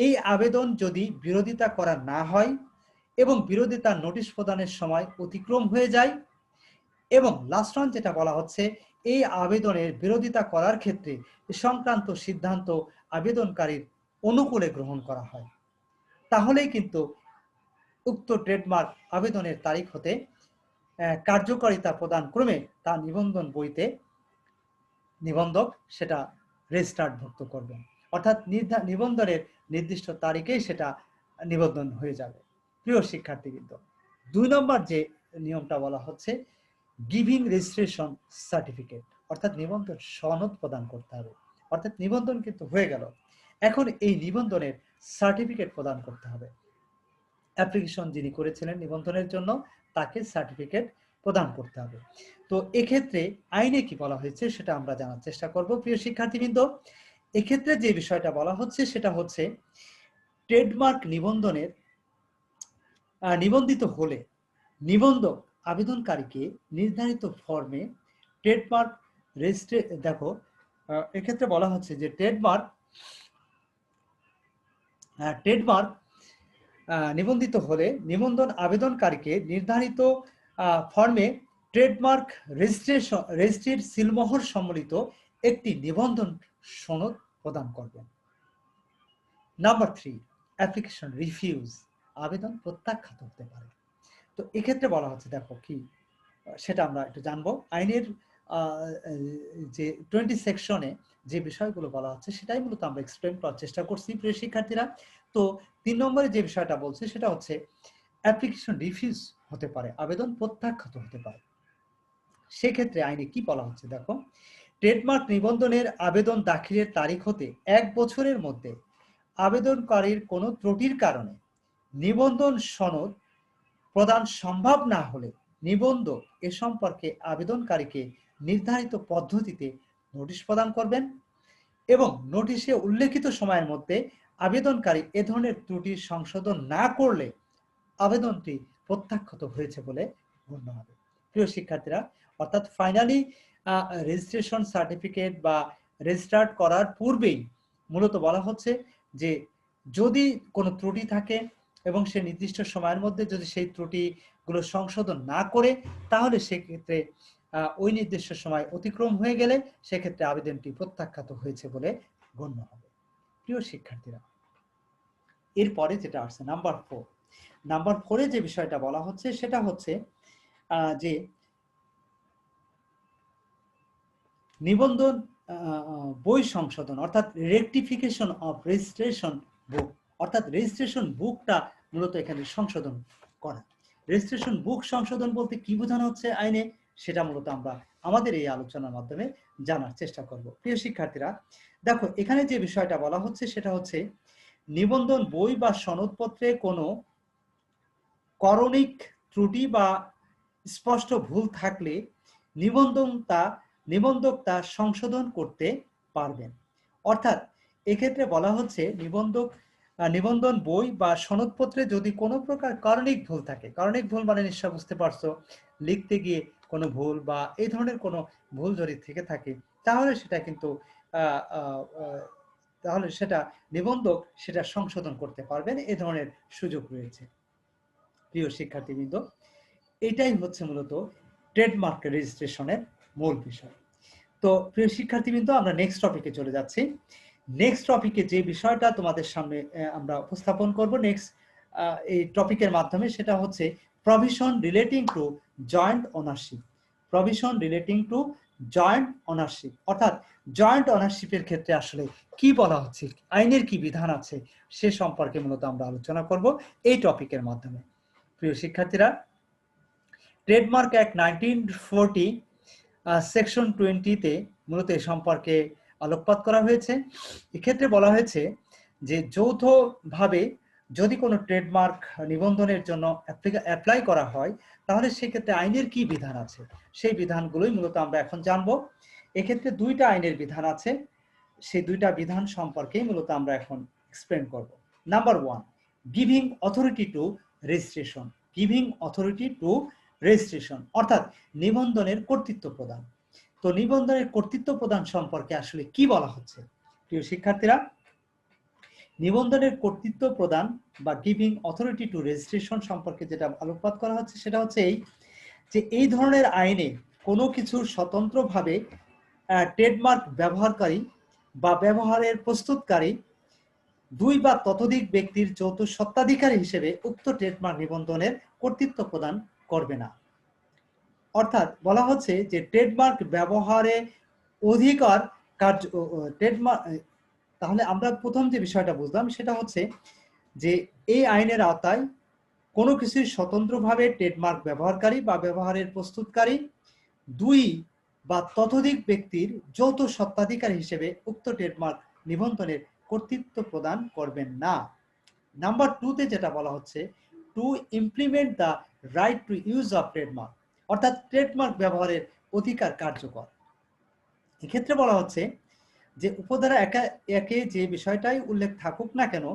এই আবেদন যদি বিরোধিতা করা না হয় এবং বিরোধিতার নোটিশ প্রদানের সময় অতিক্রম হয়ে যায়, এবং লাস্ট ওয়ান যেটা বলা হচ্ছে এই আবেদনের বিরোধিতা করার ক্ষেত্রে সংক্রান্ত সিদ্ধান্ত আবেদনকারীর অনুকূলে গ্রহণ করা হয়, তাহলেই কিন্তু উক্ত ট্রেডমার্ক আবেদনের তারিখ হতে কার্যকারিতা প্রদান ক্রমে তা নিবন্ধন বইতে নিবন্ধক সেটা রেজিস্টার্ডভুক্ত করবেন, অর্থাৎ নিবন্ধনের নির্দিষ্ট তারিখেই সেটা নিবন্ধন হয়ে যাবে। প্রিয় শিক্ষার্থীবৃন্দ, 2 নম্বর যে নিয়মটা বলা হচ্ছে গিভিং রেজিস্ট্রেশন সার্টিফিকেট, অর্থাৎ নিবন্ধন সনদ প্রদান করতে হবে। অর্থাৎ নিবন্ধন কিন্তু হয়ে গেল, এখন এই নিবন্ধনের সার্টিফিকেট প্রদান করতে হবে। অ্যাপ্লিকেশন যিনি করেছিলেন নিবন্ধনের জন্য তাকে সার্টিফিকেট প্রদান করতে হবে। তো এক্ষেত্রে আইনে কি বলা হয়েছে সেটা আমরা জানার চেষ্টা করব। প্রিয় শিক্ষার্থীবৃন্দ, এক্ষেত্রে যে বিষয়টা বলা হচ্ছে সেটা হচ্ছে ট্রেডমার্ক নিবন্ধিত হলে নিবন্ধক আবেদনকারীকে নির্ধারিত ফর্মে ট্রেডমার্ক দেখো এক্ষেত্রে বলা হচ্ছে যে ট্রেডমার্ক নিবন্ধিত হলে নিবন্ধন আবেদনকারীকে নির্ধারিত ফর্মে ট্রেডমার্ক রেজিস্ট্রির সিলমোহর সম্বলিত একটি নিবন্ধন সনদ প্রদান করবেন। নাম্বার 3, অ্যাপ্লিকেশন রিফিউজ, আবেদন প্রত্যাখ্যাত হতে পারে। তো এক্ষেত্রে বলা হচ্ছে, দেখো কি সেটা আমরা একটু জানবো। আইনের যে 20 সেকশনে যে বিষয়গুলো বলা হচ্ছে সেটাই মূলত আমরা এক্সপ্লেন করার চেষ্টা করছি প্রিয় শিক্ষার্থীরা। তো 3 নম্বরে যে বিষয়টা বলছে সেটা হচ্ছে অ্যাপ্লিকেশন রিফিউজ হতে পারে, আবেদন প্রত্যাখ্যাত হতে পারে। সেক্ষেত্রে আইনে কি বলা হচ্ছে, দেখো ট্রেডমার্ক নিবন্ধনের আবেদন দাখিলের তারিখ হতে 1 বছরের মধ্যে আবেদনকারীর কোনো ত্রুটির কারণে নিবন্ধন সনদ প্রদান সম্ভব না হলে নিবন্ধক এ সম্পর্কে আবেদনকারীকে নির্ধারিত পদ্ধতিতে নোটিশ প্রদান করবেন এবং নোটিশে উল্লেখিত সময়ের মধ্যে আবেদনকারী এ ধরনের ত্রুটি সংশোধন না করলে আবেদনটি প্রত্যাখ্যাত হয়েছে বলে গণ্য হবে। প্রিয় শিক্ষার্থীরা, অর্থাৎ ফাইনালি রেজিস্ট্রেশন সার্টিফিকেট বা রেজিস্টার্ড করার পূর্বেই মূলত বলা হচ্ছে যে যদি কোনো ত্রুটি থাকে এবং সে নির্দিষ্ট সময়ের মধ্যে যদি সেই ত্রুটিগুলো সংশোধন না করে, তাহলে সেক্ষেত্রে ওই নির্দিষ্ট সময় অতিক্রম হয়ে গেলে সেক্ষেত্রে আবেদনটি প্রত্যাখ্যাত হয়েছে বলে গণ্য হবে। প্রিয় শিক্ষার্থীরা, এরপরে যেটা আসছে নাম্বার 4, নাম্বার 4-এ যে বিষয়টা বলা হচ্ছে সেটা হচ্ছে যে নিবন্ধন বই সংশোধন, অর্থাৎ রেকটিফিকেশন অফ রেজিস্ট্রেশন বুক, অর্থাৎ রেজিস্ট্রেশন বুকটা মূলত এখানে সংশোধন করা। রেজিস্ট্রেশন বুক সংশোধন বলতে কি বোঝানো হচ্ছে আইনে, সেটা মূলত আমরা আমাদের এই আলোচনার মাধ্যমে জানার চেষ্টা করব। প্রিয় শিক্ষার্থীরা, দেখো এখানে যে বিষয়টা বলা হচ্ছে সেটা হচ্ছে নিবন্ধন বই বা সনদপত্রে কোনো করণিক ত্রুটি বা স্পষ্ট ভুল থাকলে নিবন্ধক তা সংশোধন করতে পারবেন। অর্থাৎ এক্ষেত্রে বলা হচ্ছে নিবন্ধন বই বা সনদপত্রে যদি কোনো প্রকার করণিক ভুল থাকে, করণিক ভুল মানে নিশ্চয় বুঝতে পারছো, লিখতে গিয়ে কোনো ভুল বা এই ধরনের কোনো ভুল যদি থেকে থাকে তাহলে সেটা কিন্তু তাহলে সেটা নিবন্ধক সেটা সংশোধন করতে পারবেন, এই ধরনের সুযোগ রয়েছে। প্রিয় শিক্ষার্থীবৃন্দ, এটাই হচ্ছে মূলত ট্রেডমার্ক রেজিস্ট্রেশনের মূল বিষয়। তো প্রিয় শিক্ষার্থীবৃন্দ, আমরা নেক্সট টপিকে চলে যাচ্ছি। নেক্সট টপিকে যে বিষয়টা তোমাদের সামনে আমরা উপস্থাপন করব নেক্সট এই টপিকের মাধ্যমে, সেটা হচ্ছে provision relating to joint ownership. Provision relating to joint ownership, অর্থাৎ জয়েন্ট ওনারশিপের ক্ষেত্রে আসলে কি বলা হচ্ছে, আইনের কি বিধান আছে সে সম্পর্কে মূলত আমরা আলোচনা করব এই টপিকের মাধ্যমে। প্রিয় শিক্ষার্থীরা, ট্রেডমার্ক অ্যাক্ট 1940 সেকশন 20-তে মূলত এ সম্পর্কে আলোকপাত করা হয়েছে। এক্ষেত্রে বলা হয়েছে যে যৌথভাবে যদি কোনো ট্রেডমার্ক নিবন্ধনের জন্য অ্যাপ্লাই করা হয় তাহলে সেক্ষেত্রে আইনের কি বিধান আছে, সেই বিধানগুলোই মূলত আমরা এখন জানবো। এক্ষেত্রে দুইটা আইনের বিধান আছে, সেই দুইটা বিধান সম্পর্কেই মূলত আমরা এখন এক্সপ্লেন করব। Number 1, giving authority two registration. Giving authority two registration অর্থাৎ নিবন্ধনের কর্তৃত্ব প্রদান। তো নিবন্ধনের কর্তৃত্ব প্রদান সম্পর্কে আসলে কি বলা হচ্ছে? প্রিয় শিক্ষার্থীরা, নিবন্ধনের কর্তৃত্ব প্রদান বা গিভিং অথরিটি টু রেজিস্ট্রেশন সম্পর্কে যেটা আলোকপাত করা হচ্ছে সেটা হচ্ছে এই ধরনের আইনে কোনো কিছুর স্বতন্ত্রভাবে ট্রেডমার্ক ব্যবহারকারী বা ব্যবহারের প্রস্তুতকারী দুই বা ততোধিক ব্যক্তির যৌথ স্বত্বাধিকারী হিসেবে উক্ত ট্রেডমার্ক নিবন্ধনের কর্তৃত্ব প্রদান করবে না। অর্থাৎ বলা হচ্ছে যে ট্রেডমার্ক ব্যবহারে অধিকার কার্য ট্রেডমার্ক, তাহলে আমরা প্রথম যে বিষয়টা বুঝলাম সেটা হচ্ছে যে এই আইনের আওতায় কোনো কিছুর স্বতন্ত্রভাবে ট্রেডমার্ক ব্যবহারকারী বা ব্যবহারের প্রস্তুতকারী দুই বা ততোধিক ব্যক্তির যৌথ স্বত্বাধিকারী হিসেবে উক্ত ট্রেডমার্ক নিবন্ধনের কর্তৃত্ব প্রদান করবেন না। নাম্বার 2-তে যেটা বলা হচ্ছে to implement the right to use of trademark, অর্থাৎ ট্রেডমার্ক ব্যবহারের অধিকার কার্যকর। এক্ষেত্রে বলা হচ্ছে যে উপধারা একে যে বিষয়টাই উল্লেখ থাকুক না কেন,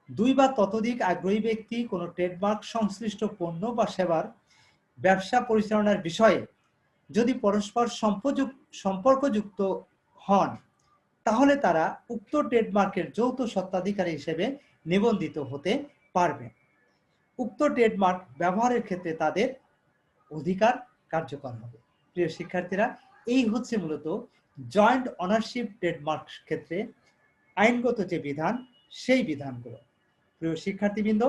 দুই বা ততোধিক আগ্রহী ব্যক্তি কোনো ট্রেডমার্ক সংশ্লিষ্ট পণ্য বা সেবার ব্যবসা পরিচালনার বিষয়ে যদি পরস্পর সম্পর্কযুক্ত হন তাহলে তারা উক্ত ট্রেডমার্কের যৌথ স্বত্বাধিকারী হিসেবে নিবন্ধিত হতে পারবে। উক্ত ট্রেডমার্ক ব্যবহারের ক্ষেত্রে তাদের অধিকার কার্যকর হবে। প্রিয় শিক্ষার্থীরা, এই হচ্ছে মূলত জয়েন্ট অনারশিপ ট্রেডমার্ক ক্ষেত্রে আইনগত যে বিধান সেই বিধানগুলো। প্রিয় শিক্ষার্থীবৃন্দ,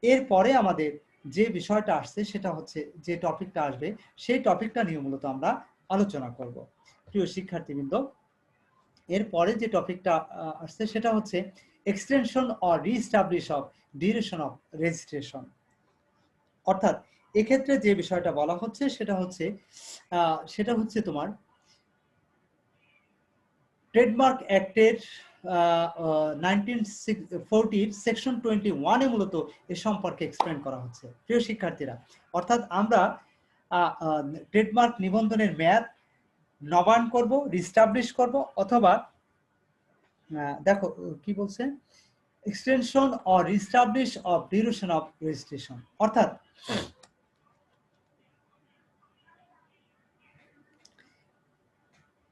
এরপরে আমাদের যে বিষয়টা আসছে সেটা হচ্ছে যে টপিকটা আসবে সেই টপিকটা নিয়ে মূলত আমরা আলোচনা করব। প্রিয় শিক্ষার্থীবৃন্দ, এরপরে যে টপিকটা আসছে সেটা হচ্ছে extension or reestablish of duration of registration. অর্থাৎ এক্ষেত্রে যে বিষয়টা বলা হচ্ছে সেটা হচ্ছে তোমার ট্রেডমার্ক অ্যাক্টের 1940 সেকশন 21-এ মূলত এ সম্পর্কে এক্সপ্লেন করা হচ্ছে। প্রিয় শিক্ষার্থীরা, অর্থাৎ আমরা ট্রেডমার্ক নিবন্ধনের মেয়াদ নবায়ন করব, রিস্টাবলিশ করব, অথবা দেখো কি বলছে, extension or reestablish of duration of registration, অর্থাৎ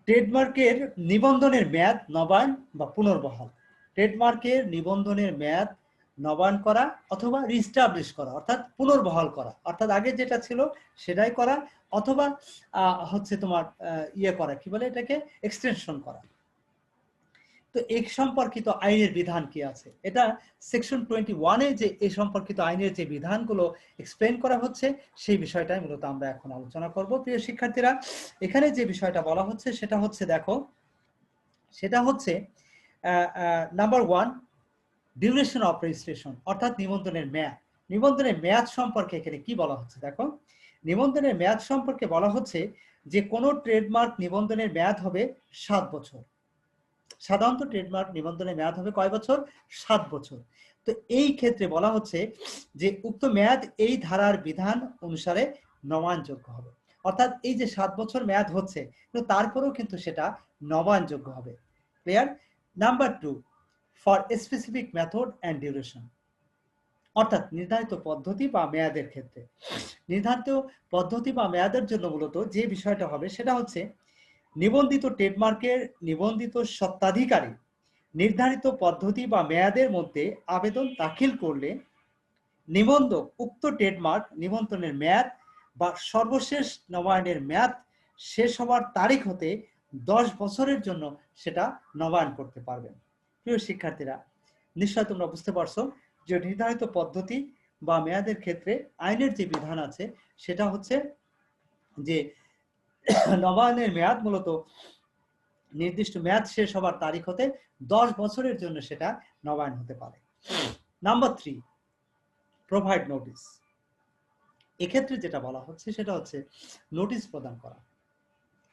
ট্রেডমার্কের নিবন্ধনের মেয়াদ নবায়ন বা পুনর্বহাল। ট্রেডমার্কের নিবন্ধনের মেয়াদ নবায়ন করা অথবা রিস্টাবলিশ করা, অর্থাৎ পুনর্বহাল করা, অর্থাৎ আগে যেটা ছিল সেটাই করা, অথবা হচ্ছে তোমার ইয়ে করা, কি বলে এটাকে, এক্সটেনশন করা। তো এই সম্পর্কিত আইনের বিধান কি আছে, এটা সেকশন 21-এ যে এই সম্পর্কিত আইনের যে বিধানগুলো এক্সপ্লেন করা হচ্ছে সেই বিষয়টাই মূলত আমরা এখন আলোচনা করব। প্রিয় শিক্ষার্থীরা, এখানে যে বিষয়টা বলা হচ্ছে সেটা হচ্ছে, দেখো, সেটা হচ্ছে নাম্বার 1, ডিউরেশন অফ রেজিস্ট্রেশন, অর্থাৎ নিবন্ধনের মেয়াদ। নিবন্ধনের মেয়াদ সম্পর্কে এখানে কি বলা হচ্ছে, দেখো, নিবন্ধনের মেয়াদ সম্পর্কে বলা হচ্ছে যে কোনো ট্রেডমার্ক নিবন্ধনের মেয়াদ হবে 7 বছর। সাধারণত ট্রেডমার্ক নিবন্ধনের মেয়াদ হবে কয় বছর? 7 বছর। তো এই ক্ষেত্রে বলা হচ্ছে যে উক্ত মেয়াদ এই ধারার বিধান অনুসারে নবায়নযোগ্য হবে। অর্থাৎ এই যে 7 বছর মেয়াদ হচ্ছে, কিন্তু তারপরেও কিন্তু সেটা নবায়নযোগ্য হবে। Clear? Number 2, for specific method and duration, অর্থাৎ নির্ধারিত পদ্ধতি বা মেয়াদের ক্ষেত্রে। নির্ধারিত পদ্ধতি বা মেয়াদের জন্য মূলত যে বিষয়টা হবে সেটা হচ্ছে, নিবন্ধিত ট্রেডমার্কের নিবন্ধিত স্বত্বাধিকারী নির্ধারিত পদ্ধতি বা মেয়াদের মধ্যে আবেদন দাখিল করলে নিবন্ধক উক্ত ট্রেডমার্ক নিবন্ধনের মেয়াদ বা সর্বশেষ নবায়নের মেয়াদ শেষ হওয়ার তারিখ হতে 10 বছরের জন্য সেটা নবায়ন করতে পারবেন। প্রিয় শিক্ষার্থীরা, নিশ্চয় তোমরা বুঝতে পারছো যে নির্ধারিত পদ্ধতি বা মেয়াদের ক্ষেত্রে আইনের যে বিধান আছে সেটা হচ্ছে যে নবায়নের মেয়াদ মূলত নির্দিষ্ট মেয়াদ শেষ হবার তারিখ হতে 10 বছরের জন্য সেটা নবায়ন হতে পারে। Number 3, provide notice. এক্ষেত্রে যেটা বলা হচ্ছে সেটা হচ্ছে নোটিশ প্রদান করা,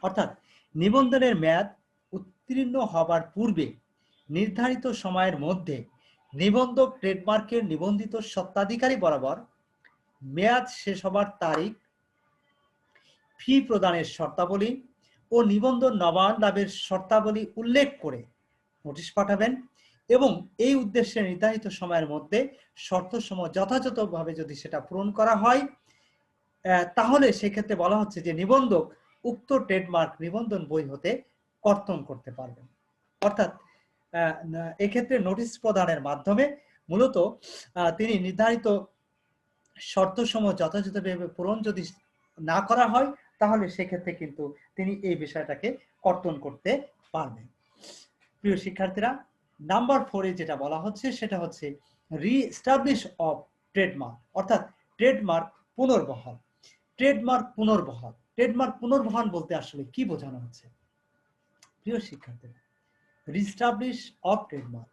অর্থাৎ নিবন্ধনের মেয়াদ উত্তীর্ণ হবার পূর্বে নির্ধারিত সময়ের মধ্যে নিবন্ধক ট্রেডমার্কের নিবন্ধিত স্বত্বাধিকারী বরাবর মেয়াদ শেষ হবার তারিখ, ফি প্রদানের শর্তাবলী ও নিবন্ধন নবায়ন লাভের শর্তাবলী উল্লেখ করে নোটিশ পাঠাবেন এবং এই উদ্দেশ্যে নির্ধারিত সময়ের মধ্যে শর্তসমূহ যথাযথভাবে যদি সেটা পূরণ করা হয় তাহলে সেক্ষেত্রে বলা হচ্ছে যে নিবন্ধক উক্ত ট্রেডমার্ক নিবন্ধন বই হতে কর্তন করতে পারবেন। অর্থাৎ এক্ষেত্রে নোটিশ প্রদানের মাধ্যমে মূলত তিনি নির্ধারিত শর্তসমূহ যথাযথভাবে পূরণ যদি না করা হয় তাহলে সেক্ষেত্রে কিন্তু তিনি এই বিষয়টাকে কর্তন করতে পারবেন। প্রিয় শিক্ষার্থীরা, নাম্বার 4-এ যেটা বলা হচ্ছে সেটা হচ্ছে রিস্টাবলিশ অফ ট্রেডমার্ক, অর্থাৎ ট্রেডমার্ক পুনর্বহাল। ট্রেডমার্ক পুনর্বহাল, ট্রেডমার্ক পুনর্বহাল বলতে আসলে কি বোঝানো হচ্ছে? প্রিয় শিক্ষার্থীরা, রিস্টাবলিশ অফ ট্রেডমার্ক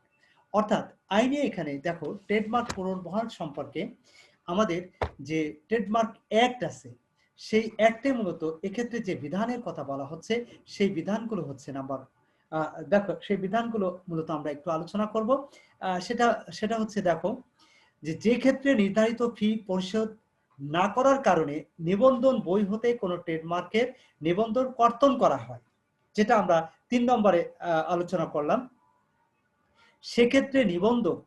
অর্থাৎ আইনে এখানে দেখো ট্রেডমার্ক পুনর্বহাল সম্পর্কে আমাদের যে ট্রেডমার্ক অ্যাক্ট আছে সেই অ্যাক্টে মূলত এক্ষেত্রে যে বিধানের কথা বলা হচ্ছে সেই বিধানগুলো হচ্ছে দেখো সেই বিধানগুলো মূলত আমরা একটু আলোচনা করব। সেটা হচ্ছে, দেখো, যে ক্ষেত্রে নির্ধারিত ফি পরিশোধ না করার কারণে নিবন্ধন বই হতে কোনো ট্রেডমার্কের নিবন্ধন কর্তন করা হয়, যেটা আমরা 3 নম্বরে আলোচনা করলাম, সেক্ষেত্রে নিবন্ধক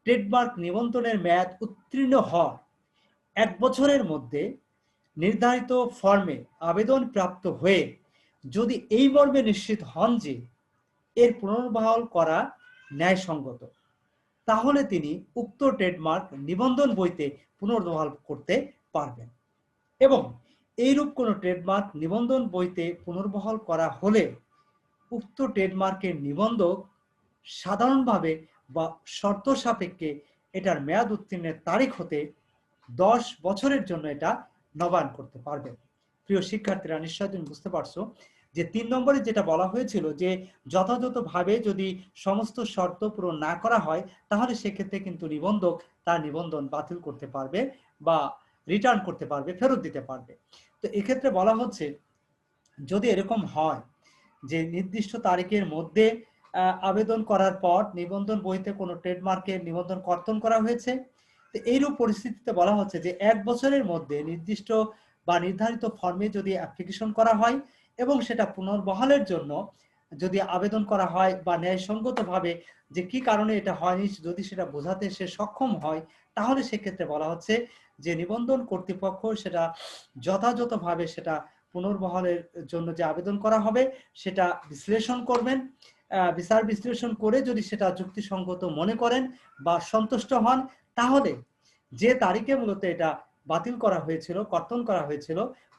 ট্রেডমার্ক নিবন্ধনের মেয়াদ উত্তীর্ণ হওয়ার 1 বছরের মধ্যে নির্ধারিত ফর্মে আবেদন প্রাপ্ত হয়ে যদি এই মর্মে নিশ্চিত হন যে এর পুনর্বহাল করা ন্যায়সঙ্গত, তাহলে তিনি উক্ত ট্রেডমার্ক নিবন্ধন বইতে পুনর্বহাল করতে পারবেন। এবং এইরূপ কোনো ট্রেডমার্ক নিবন্ধন বইতে পুনর্বহাল করা হলে উক্ত ট্রেডমার্কের নিবন্ধক সাধারণভাবে বা শর্ত সাপেক্ষে এটার মেয়াদ উত্তীর্ণের তারিখ হতে 10 বছরের জন্য এটা নবায়ন করতে পারবেন। প্রিয় শিক্ষার্থীরা, নিশ্চয় তুমি বুঝতে পারছো যে 3 নম্বরে যেটা বলা হয়েছিল যে যথাযথভাবে যদি সমস্ত শর্ত পূরণ না করা হয় তাহলে সেক্ষেত্রে কিন্তু নিবন্ধক তার নিবন্ধন বাতিল করতে পারবে বা রিটার্ন করতে পারবে, ফেরত দিতে পারবে। তো এক্ষেত্রে বলা হচ্ছে যদি এরকম হয় যে নির্দিষ্ট তারিখের মধ্যে আবেদন করার পর নিবন্ধন বইতে কোনো ট্রেডমার্কের নিবন্ধন কর্তন করা হয়েছে, তো এইরূপ পরিস্থিতিতে বলা হচ্ছে যে 1 বছরের মধ্যে নির্দিষ্ট বা নির্ধারিত ফর্মে যদি অ্যাপ্লিকেশন করা হয় এবং সেটা পুনর্বহালের জন্য যদি আবেদন করা হয় বা ন্যায়সঙ্গতভাবে যে কি কারণে এটা হয়নি যদি সেটা বোঝাতে সে সক্ষম হয়, তাহলে সেক্ষেত্রে বলা হচ্ছে যে নিবন্ধন কর্তৃপক্ষ সেটা যথাযথভাবে সেটা পুনর্বহালের জন্য যে আবেদন করা হবে সেটা বিশ্লেষণ করবেন, বিচার বিশ্লেষণ করে যদি সেটা যুক্তিসঙ্গত মনে করেন বা সন্তুষ্ট হন তাহলে যে তারিখে মূলত এটা বাতিল করা হয়েছিল, কর্তন করা হয়েছিল,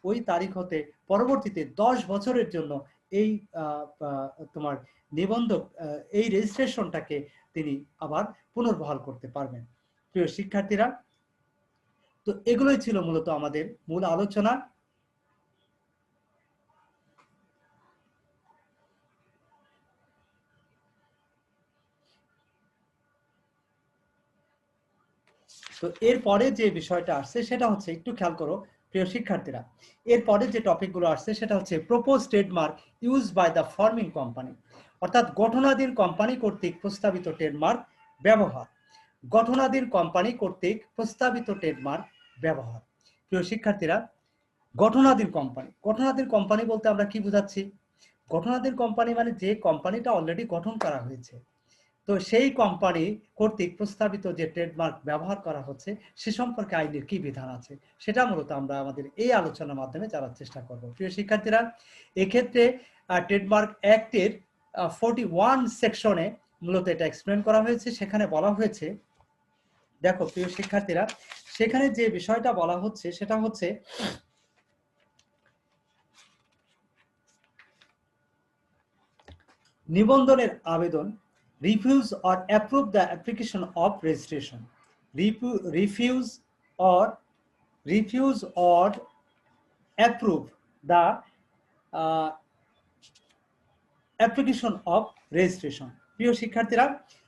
ওই তারিখ হতে পরবর্তীতে 10 বছরের জন্য এই তোমার নিবন্ধক এই রেজিস্ট্রেশনটাকে তিনি আবার পুনর্বহাল করতে পারবেন। প্রিয় শিক্ষার্থীরা, তো এগুলোই ছিল মূলত আমাদের মূল আলোচনা। তো এরপরে যে বিষয়টা আসছে সেটা হচ্ছে, একটু খেয়াল করো প্রিয় শিক্ষার্থীরা, এরপরে যে টপিকগুলো আসছে সেটা হচ্ছে propose trademark use by the forming company, অর্থাৎ গঠনাধীন কোম্পানি কর্তৃক প্রস্তাবিত ট্রেডমার্ক ব্যবহার। গঠনাধীন কোম্পানি কর্তৃক প্রস্তাবিত ট্রেডমার্ক ব্যবহার। প্রিয় শিক্ষার্থীরা, গঠনাধীন কোম্পানি বলতে আমরা কি বোঝাচ্ছি? গঠনাধীন কোম্পানি মানে যে কোম্পানিটা অলরেডি গঠন করা হয়েছে, তো সেই কোম্পানি কর্তৃক প্রস্তাবিত যে ট্রেডমার্ক ব্যবহার করা হচ্ছে সে সম্পর্কে আইনের কি বিধান আছে সেটা মূলত আমরা আমাদের এই আলোচনার মাধ্যমে জানার চেষ্টা করব। প্রিয় শিক্ষার্থীরা, এক্ষেত্রে ট্রেডমার্ক অ্যাক্টের 41 সেকশনে মূলত এটা এক্সপ্লেন করা হয়েছে। সেখানে বলা হয়েছে, দেখো প্রিয় শিক্ষার্থীরা, সেখানে যে বিষয়টা বলা হচ্ছে সেটা হচ্ছে নিবন্ধনের আবেদন, refuse or approve the application of registration, refuse or approve the application of registration। প্রিয় শিক্ষার্থীরা,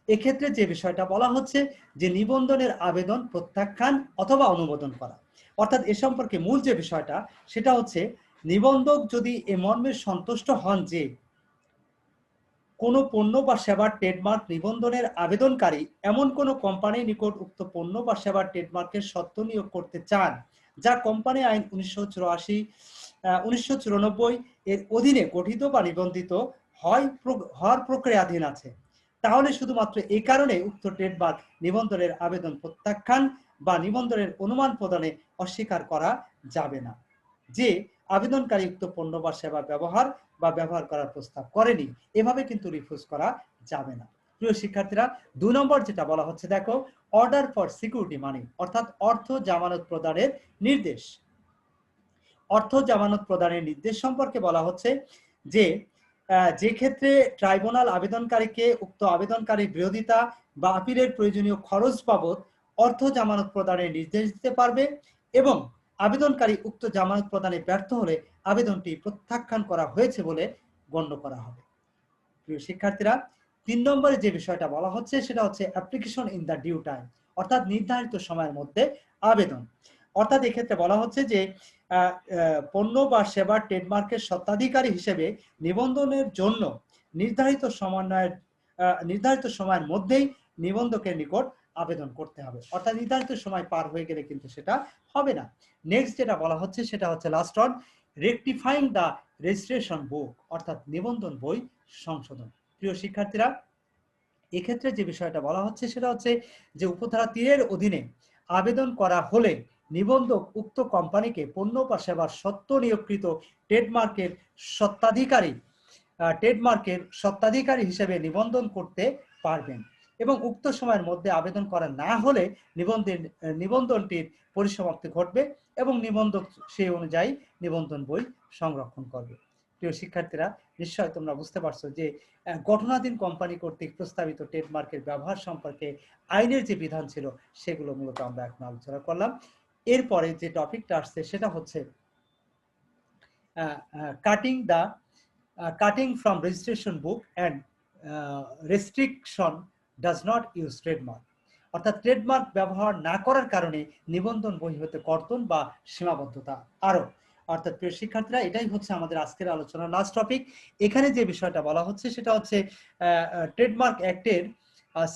এক্ষেত্রে যে বিষয়টা বলা হচ্ছে যে নিবন্ধনের আবেদন প্রত্যাখ্যান অথবা অনুমোদন করা, অর্থাৎ এ সম্পর্কে মূল যে বিষয়টা সেটা হচ্ছে নিবন্ধক যদি এ মর্মে সন্তুষ্ট হন যে কোনো পণ্য বা সেবার ট্রেডমার্ক নিবন্ধনের আবেদনকারী এমন কোনো কোম্পানির নিকট উক্ত পণ্য বা সেবার ট্রেডমার্কের সত্ত্ব নিয়োগ করতে চান যা কোম্পানি আইন 1994 এর অধীনে গঠিত বা নিবন্ধিত হওয়ার প্রক্রিয়াধীন আছে, তাহলে শুধুমাত্র এই কারণে উক্ত ট্রেডমার্ক নিবন্ধনের আবেদন প্রত্যাখ্যান বা নিবন্ধনের অনুমান প্রদানে অস্বীকার করা যাবে না যে আবেদনকারী উক্ত পণ্য বা সেবা ব্যবহার করার প্রস্তাব করেনি। এভাবে কিন্তু রিফিউজ করা যাবে না। প্রিয় শিক্ষার্থীরা, 2 নম্বর যেটা বলা হচ্ছে, দেখো অর্ডার ফর সিকিউরিটি মানি, অর্থাৎ অর্থ জামানত প্রদানের নির্দেশ। অর্থ জামানত প্রদানের নির্দেশ সম্পর্কে বলা হচ্ছে যে ক্ষেত্রে ট্রাইব্যুনাল আবেদনকারীকে উক্ত আবেদনকারীর বিরোধিতা বা আপিলের প্রয়োজনীয় খরচ বাবদ অর্থ জামানত প্রদানের নির্দেশ দিতে পারবে এবং আবেদনকারী উক্ত জামানত প্রদানে ব্যর্থ হলে আবেদনটি প্রত্যাখ্যান করা হয়েছে বলে গণ্য করা হবে। প্রিয় শিক্ষার্থীরা, 3 নম্বরে যে বিষয়টা বলা হচ্ছে সেটা হচ্ছে application in the due time, অর্থাৎ নির্ধারিত সময়ের মধ্যে আবেদন। অর্থাৎ এক্ষেত্রে বলা হচ্ছে যে পণ্য বা সেবার ট্রেডমার্কের স্বত্বাধিকারী হিসেবে নিবন্ধনের জন্য নির্ধারিত সময়ের মধ্যেই নিবন্ধকের নিকট আবেদন করতে হবে, অর্থাৎ নির্ধারিত সময় পার হয়ে গেলে কিন্তু সেটা হবে না। নেক্সট যেটা বলা হচ্ছে সেটা হচ্ছে লাস্ট ওয়ান, রেকটিফাইং দ্য রেজিস্ট্রেশন বুক, অর্থাৎ নিবন্ধন বই সংশোধন। প্রিয় শিক্ষার্থীরা, এক্ষেত্রে যে বিষয়টা বলা হচ্ছে সেটা হচ্ছে যে উপধারা 3 এর অধীনে আবেদন করা হলে নিবন্ধক উক্ত কোম্পানিকে পণ্য বা সেবার সত্ত্ব নিয়োগকৃত ট্রেডমার্কের স্বত্বাধিকারী হিসেবে নিবন্ধন করতে পারবেন এবং উক্ত সময়ের মধ্যে আবেদন করা না হলে নিবন্ধনটির পরিসমাপ্তি ঘটবে এবং নিবন্ধক সেই অনুযায়ী নিবন্ধন বই সংরক্ষণ করবে। প্রিয় শিক্ষার্থীরা, নিশ্চয় তোমরা বুঝতে পারছো যে গঠনাধীন কোম্পানি কর্তৃক প্রস্তাবিত ট্রেডমার্কের ব্যবহার সম্পর্কে আইনের যে বিধান ছিল সেগুলো মূলত আমরা এখন আলোচনা করলাম। এরপরে যে টপিকটা আসছে সেটা হচ্ছে cutting from registration book and restriction does not use trademark, অর্থাৎ ট্রেডমার্ক ব্যবহার না করার কারণে নিবন্ধন বই হতে কর্তন বা সীমাবদ্ধতা আরোপ। অর্থাৎ প্রিয় শিক্ষার্থীরা, এটাই হচ্ছে আমাদের আজকের আলোচনার লাস্ট টপিক। এখানে যে বিষয়টা বলা হচ্ছে সেটা হচ্ছে ট্রেডমার্ক অ্যাক্টের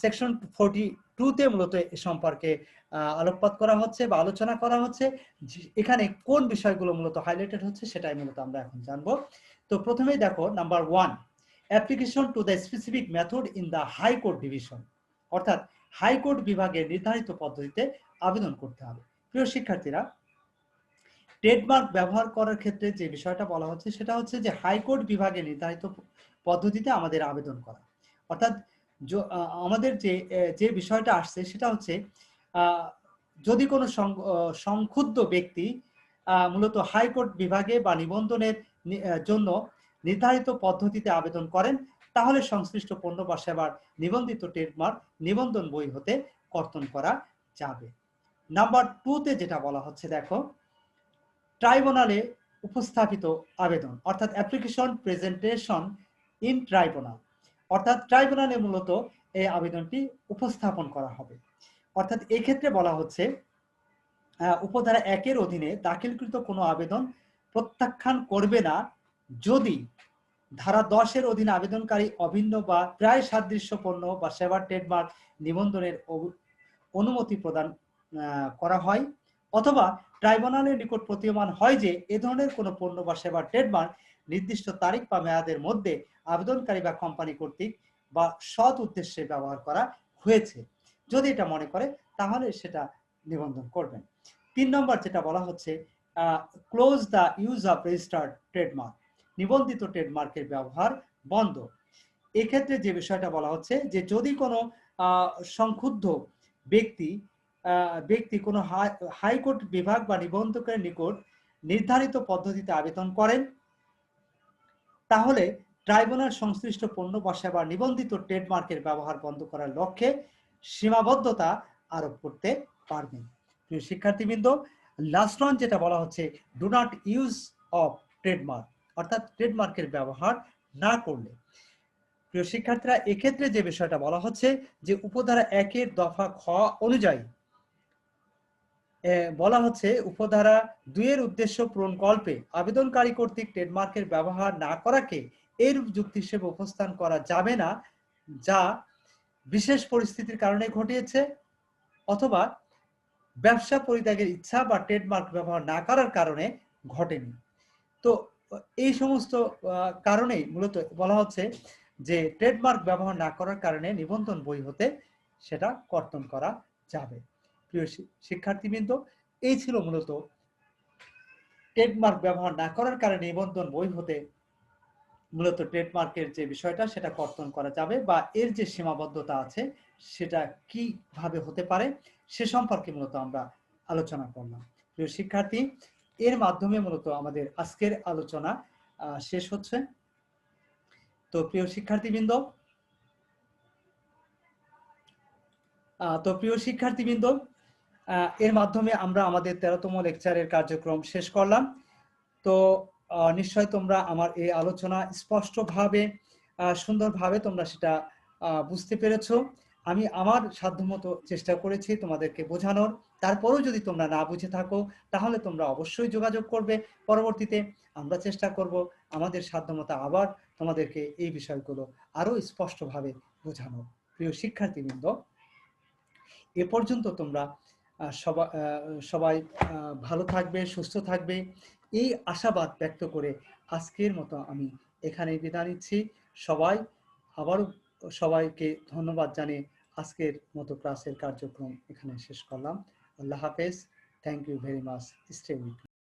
সেকশন 42-তে মূলত এ সম্পর্কে আলোকপাত করা হচ্ছে বা আলোচনা করা হচ্ছে। এখানে কোন বিষয়গুলো মূলত হাইলাইটেড হচ্ছে সেটাই মূলত আমরা এখন জানবো। তো প্রথমেই দেখো number 1, application to the specific method in the high court division, অর্থাৎ হাইকোর্ট বিভাগের নির্ধারিত পদ্ধতিতে আবেদন করতে হবে। প্রিয় শিক্ষার্থীরা, ট্রেডমার্ক ব্যবহার করার ক্ষেত্রে যে বিষয়টা বলা হচ্ছে সেটা হচ্ছে যে হাইকোর্ট বিভাগে নির্ধারিত পদ্ধতিতে আমাদের আবেদন করা, অর্থাৎ আমাদের যে বিষয়টা আসছে সেটা হচ্ছে যদি কোনো সংক্ষুব্ধ ব্যক্তি মূলত হাইকোর্ট বিভাগে বা নিবন্ধনের জন্য নির্ধারিত পদ্ধতিতে আবেদন করেন তাহলে সংশ্লিষ্ট পণ্য বা সেবার নিবন্ধিত ট্রেডমার্ক নিবন্ধন বই হতে কর্তন করা যাবে। নাম্বার 2 তে যেটা বলা হচ্ছে, দেখো, ট্রাইব্যুনালে উপস্থাপিত আবেদন, অর্থাৎ অ্যাপ্লিকেশন প্রেজেন্টেশন ইন ট্রাইব্যুনাল, অর্থাৎ ট্রাইব্যুনালে মূলত এই আবেদনটি উপস্থাপন করা হবে। অর্থাৎ এই ক্ষেত্রে বলা হচ্ছে উপধারা 1-এর অধীনে দাখিলকৃত কোনো আবেদন প্রত্যাখ্যান করবে না যদি ধারা 10-এর অধীনে আবেদনকারী অভিন্ন বা প্রায় সাদৃশ্য পণ্য বা সেবার ট্রেডমার্ক নিবন্ধনের অনুমতি প্রদান করা হয়, অথবা ট্রাইব্যুনালের নিকট প্রতীয়মান হয় যে এ ধরনের কোনো পণ্য বা সেবার ট্রেডমার্ক নির্দিষ্ট তারিখ বা মেয়াদের মধ্যে আবেদনকারী বা কোম্পানি কর্তৃক বা সৎ উদ্দেশ্যে ব্যবহার করা হয়েছে। যদি এটা মনে করে তাহলে সেটা নিবন্ধন করবেন। 3 নম্বর যেটা বলা হচ্ছে, close the use of registered trademark, নিবন্ধিত ট্রেডমার্কের ব্যবহার বন্ধ। এক্ষেত্রে যে বিষয়টা বলা হচ্ছে যে যদি কোনো সংক্ষুব্ধ ব্যক্তি কোনো হাইকোর্ট বিভাগ বা নিবন্ধকের নিকট নির্ধারিত পদ্ধতিতে আবেদন করেন, তাহলে ট্রাইব্যুনাল সংশ্লিষ্ট পণ্য বা সেবা নিবন্ধিত ট্রেডমার্কের ব্যবহার বন্ধ করার লক্ষ্যে সীমাবদ্ধতা আরোপ করতে পারবেন। প্রিয় শিক্ষার্থীবৃন্দ, লাস্ট ওয়ান যেটা বলা হচ্ছে, do not use of trademark, অর্থাৎ ট্রেডমার্কের ব্যবহার না করলে। প্রিয় শিক্ষার্থীরা, এক্ষেত্রে যে বিষয়টা বলা হচ্ছে যে উপধারা 1-এর দফা খ অনুযায়ী বলা হচ্ছে উপধারা 2-এর উদ্দেশ্য পূরণ কল্পে আবেদনকারী কর্তৃক ট্রেডমার্কের ব্যবহার না করাকে এরূপ যুক্তি হিসেবে উপস্থান করা যাবে না যা বিশেষ পরিস্থিতির কারণে ঘটিয়েছে অথবা ব্যবসা পরিত্যাগের ইচ্ছা বা ট্রেডমার্ক ব্যবহার না করার কারণে ঘটেনি। তো এই সমস্ত কারণেই মূলত বলা হচ্ছে যে ট্রেডমার্ক ব্যবহার না করার কারণে নিবন্ধন বই হতে সেটা কর্তন করা যাবে। প্রিয় শিক্ষার্থীবৃন্দ, এই ছিল মূলত ট্রেডমার্ক ব্যবহার না করার কারণে নিবন্ধন বই হতে মূলত ট্রেডমার্কের যে বিষয়টা সেটা কর্তন করা যাবে বা এর যে সীমাবদ্ধতা আছে সেটা কিভাবে হতে পারে সে সম্পর্কে মূলত আমরা আলোচনা করলাম। প্রিয় শিক্ষার্থী, এর মাধ্যমে মূলত আমাদের আজকের আলোচনা শেষ হচ্ছে। তো প্রিয় শিক্ষার্থীবৃন্দ, এর মাধ্যমে আমরা আমাদের 13তম লেকচারের কার্যক্রম শেষ করলাম। তো নিশ্চয় তোমরা আমার এই আলোচনা স্পষ্টভাবে সুন্দরভাবে তোমরা সেটা বুঝতে পেরেছো। আমি আমার সাধ্যমতো চেষ্টা করেছি তোমাদেরকে বোঝানোর। তারপরেও যদি তোমরা না বুঝে থাকো তাহলে তোমরা অবশ্যই যোগাযোগ করবে। পরবর্তীতে আমরা চেষ্টা করব আমাদের সাধ্যমতো আবার তোমাদেরকে এই বিষয়গুলো আরো স্পষ্টভাবে বোঝানোর। প্রিয় শিক্ষার্থীবৃন্দ, এ পর্যন্ত তোমরা সবাই ভালো থাকবে, সুস্থ থাকবে, এই আশাবাদ ব্যক্ত করে আজকের মতো আমি এখানেই বিদায় নিচ্ছি। আবারও সবাইকে ধন্যবাদ জানিয়ে আজকের মতো ক্লাসের কার্যক্রম এখানে শেষ করলাম। আল্লাহ হাফেজ। Thank you very much. Stay with me.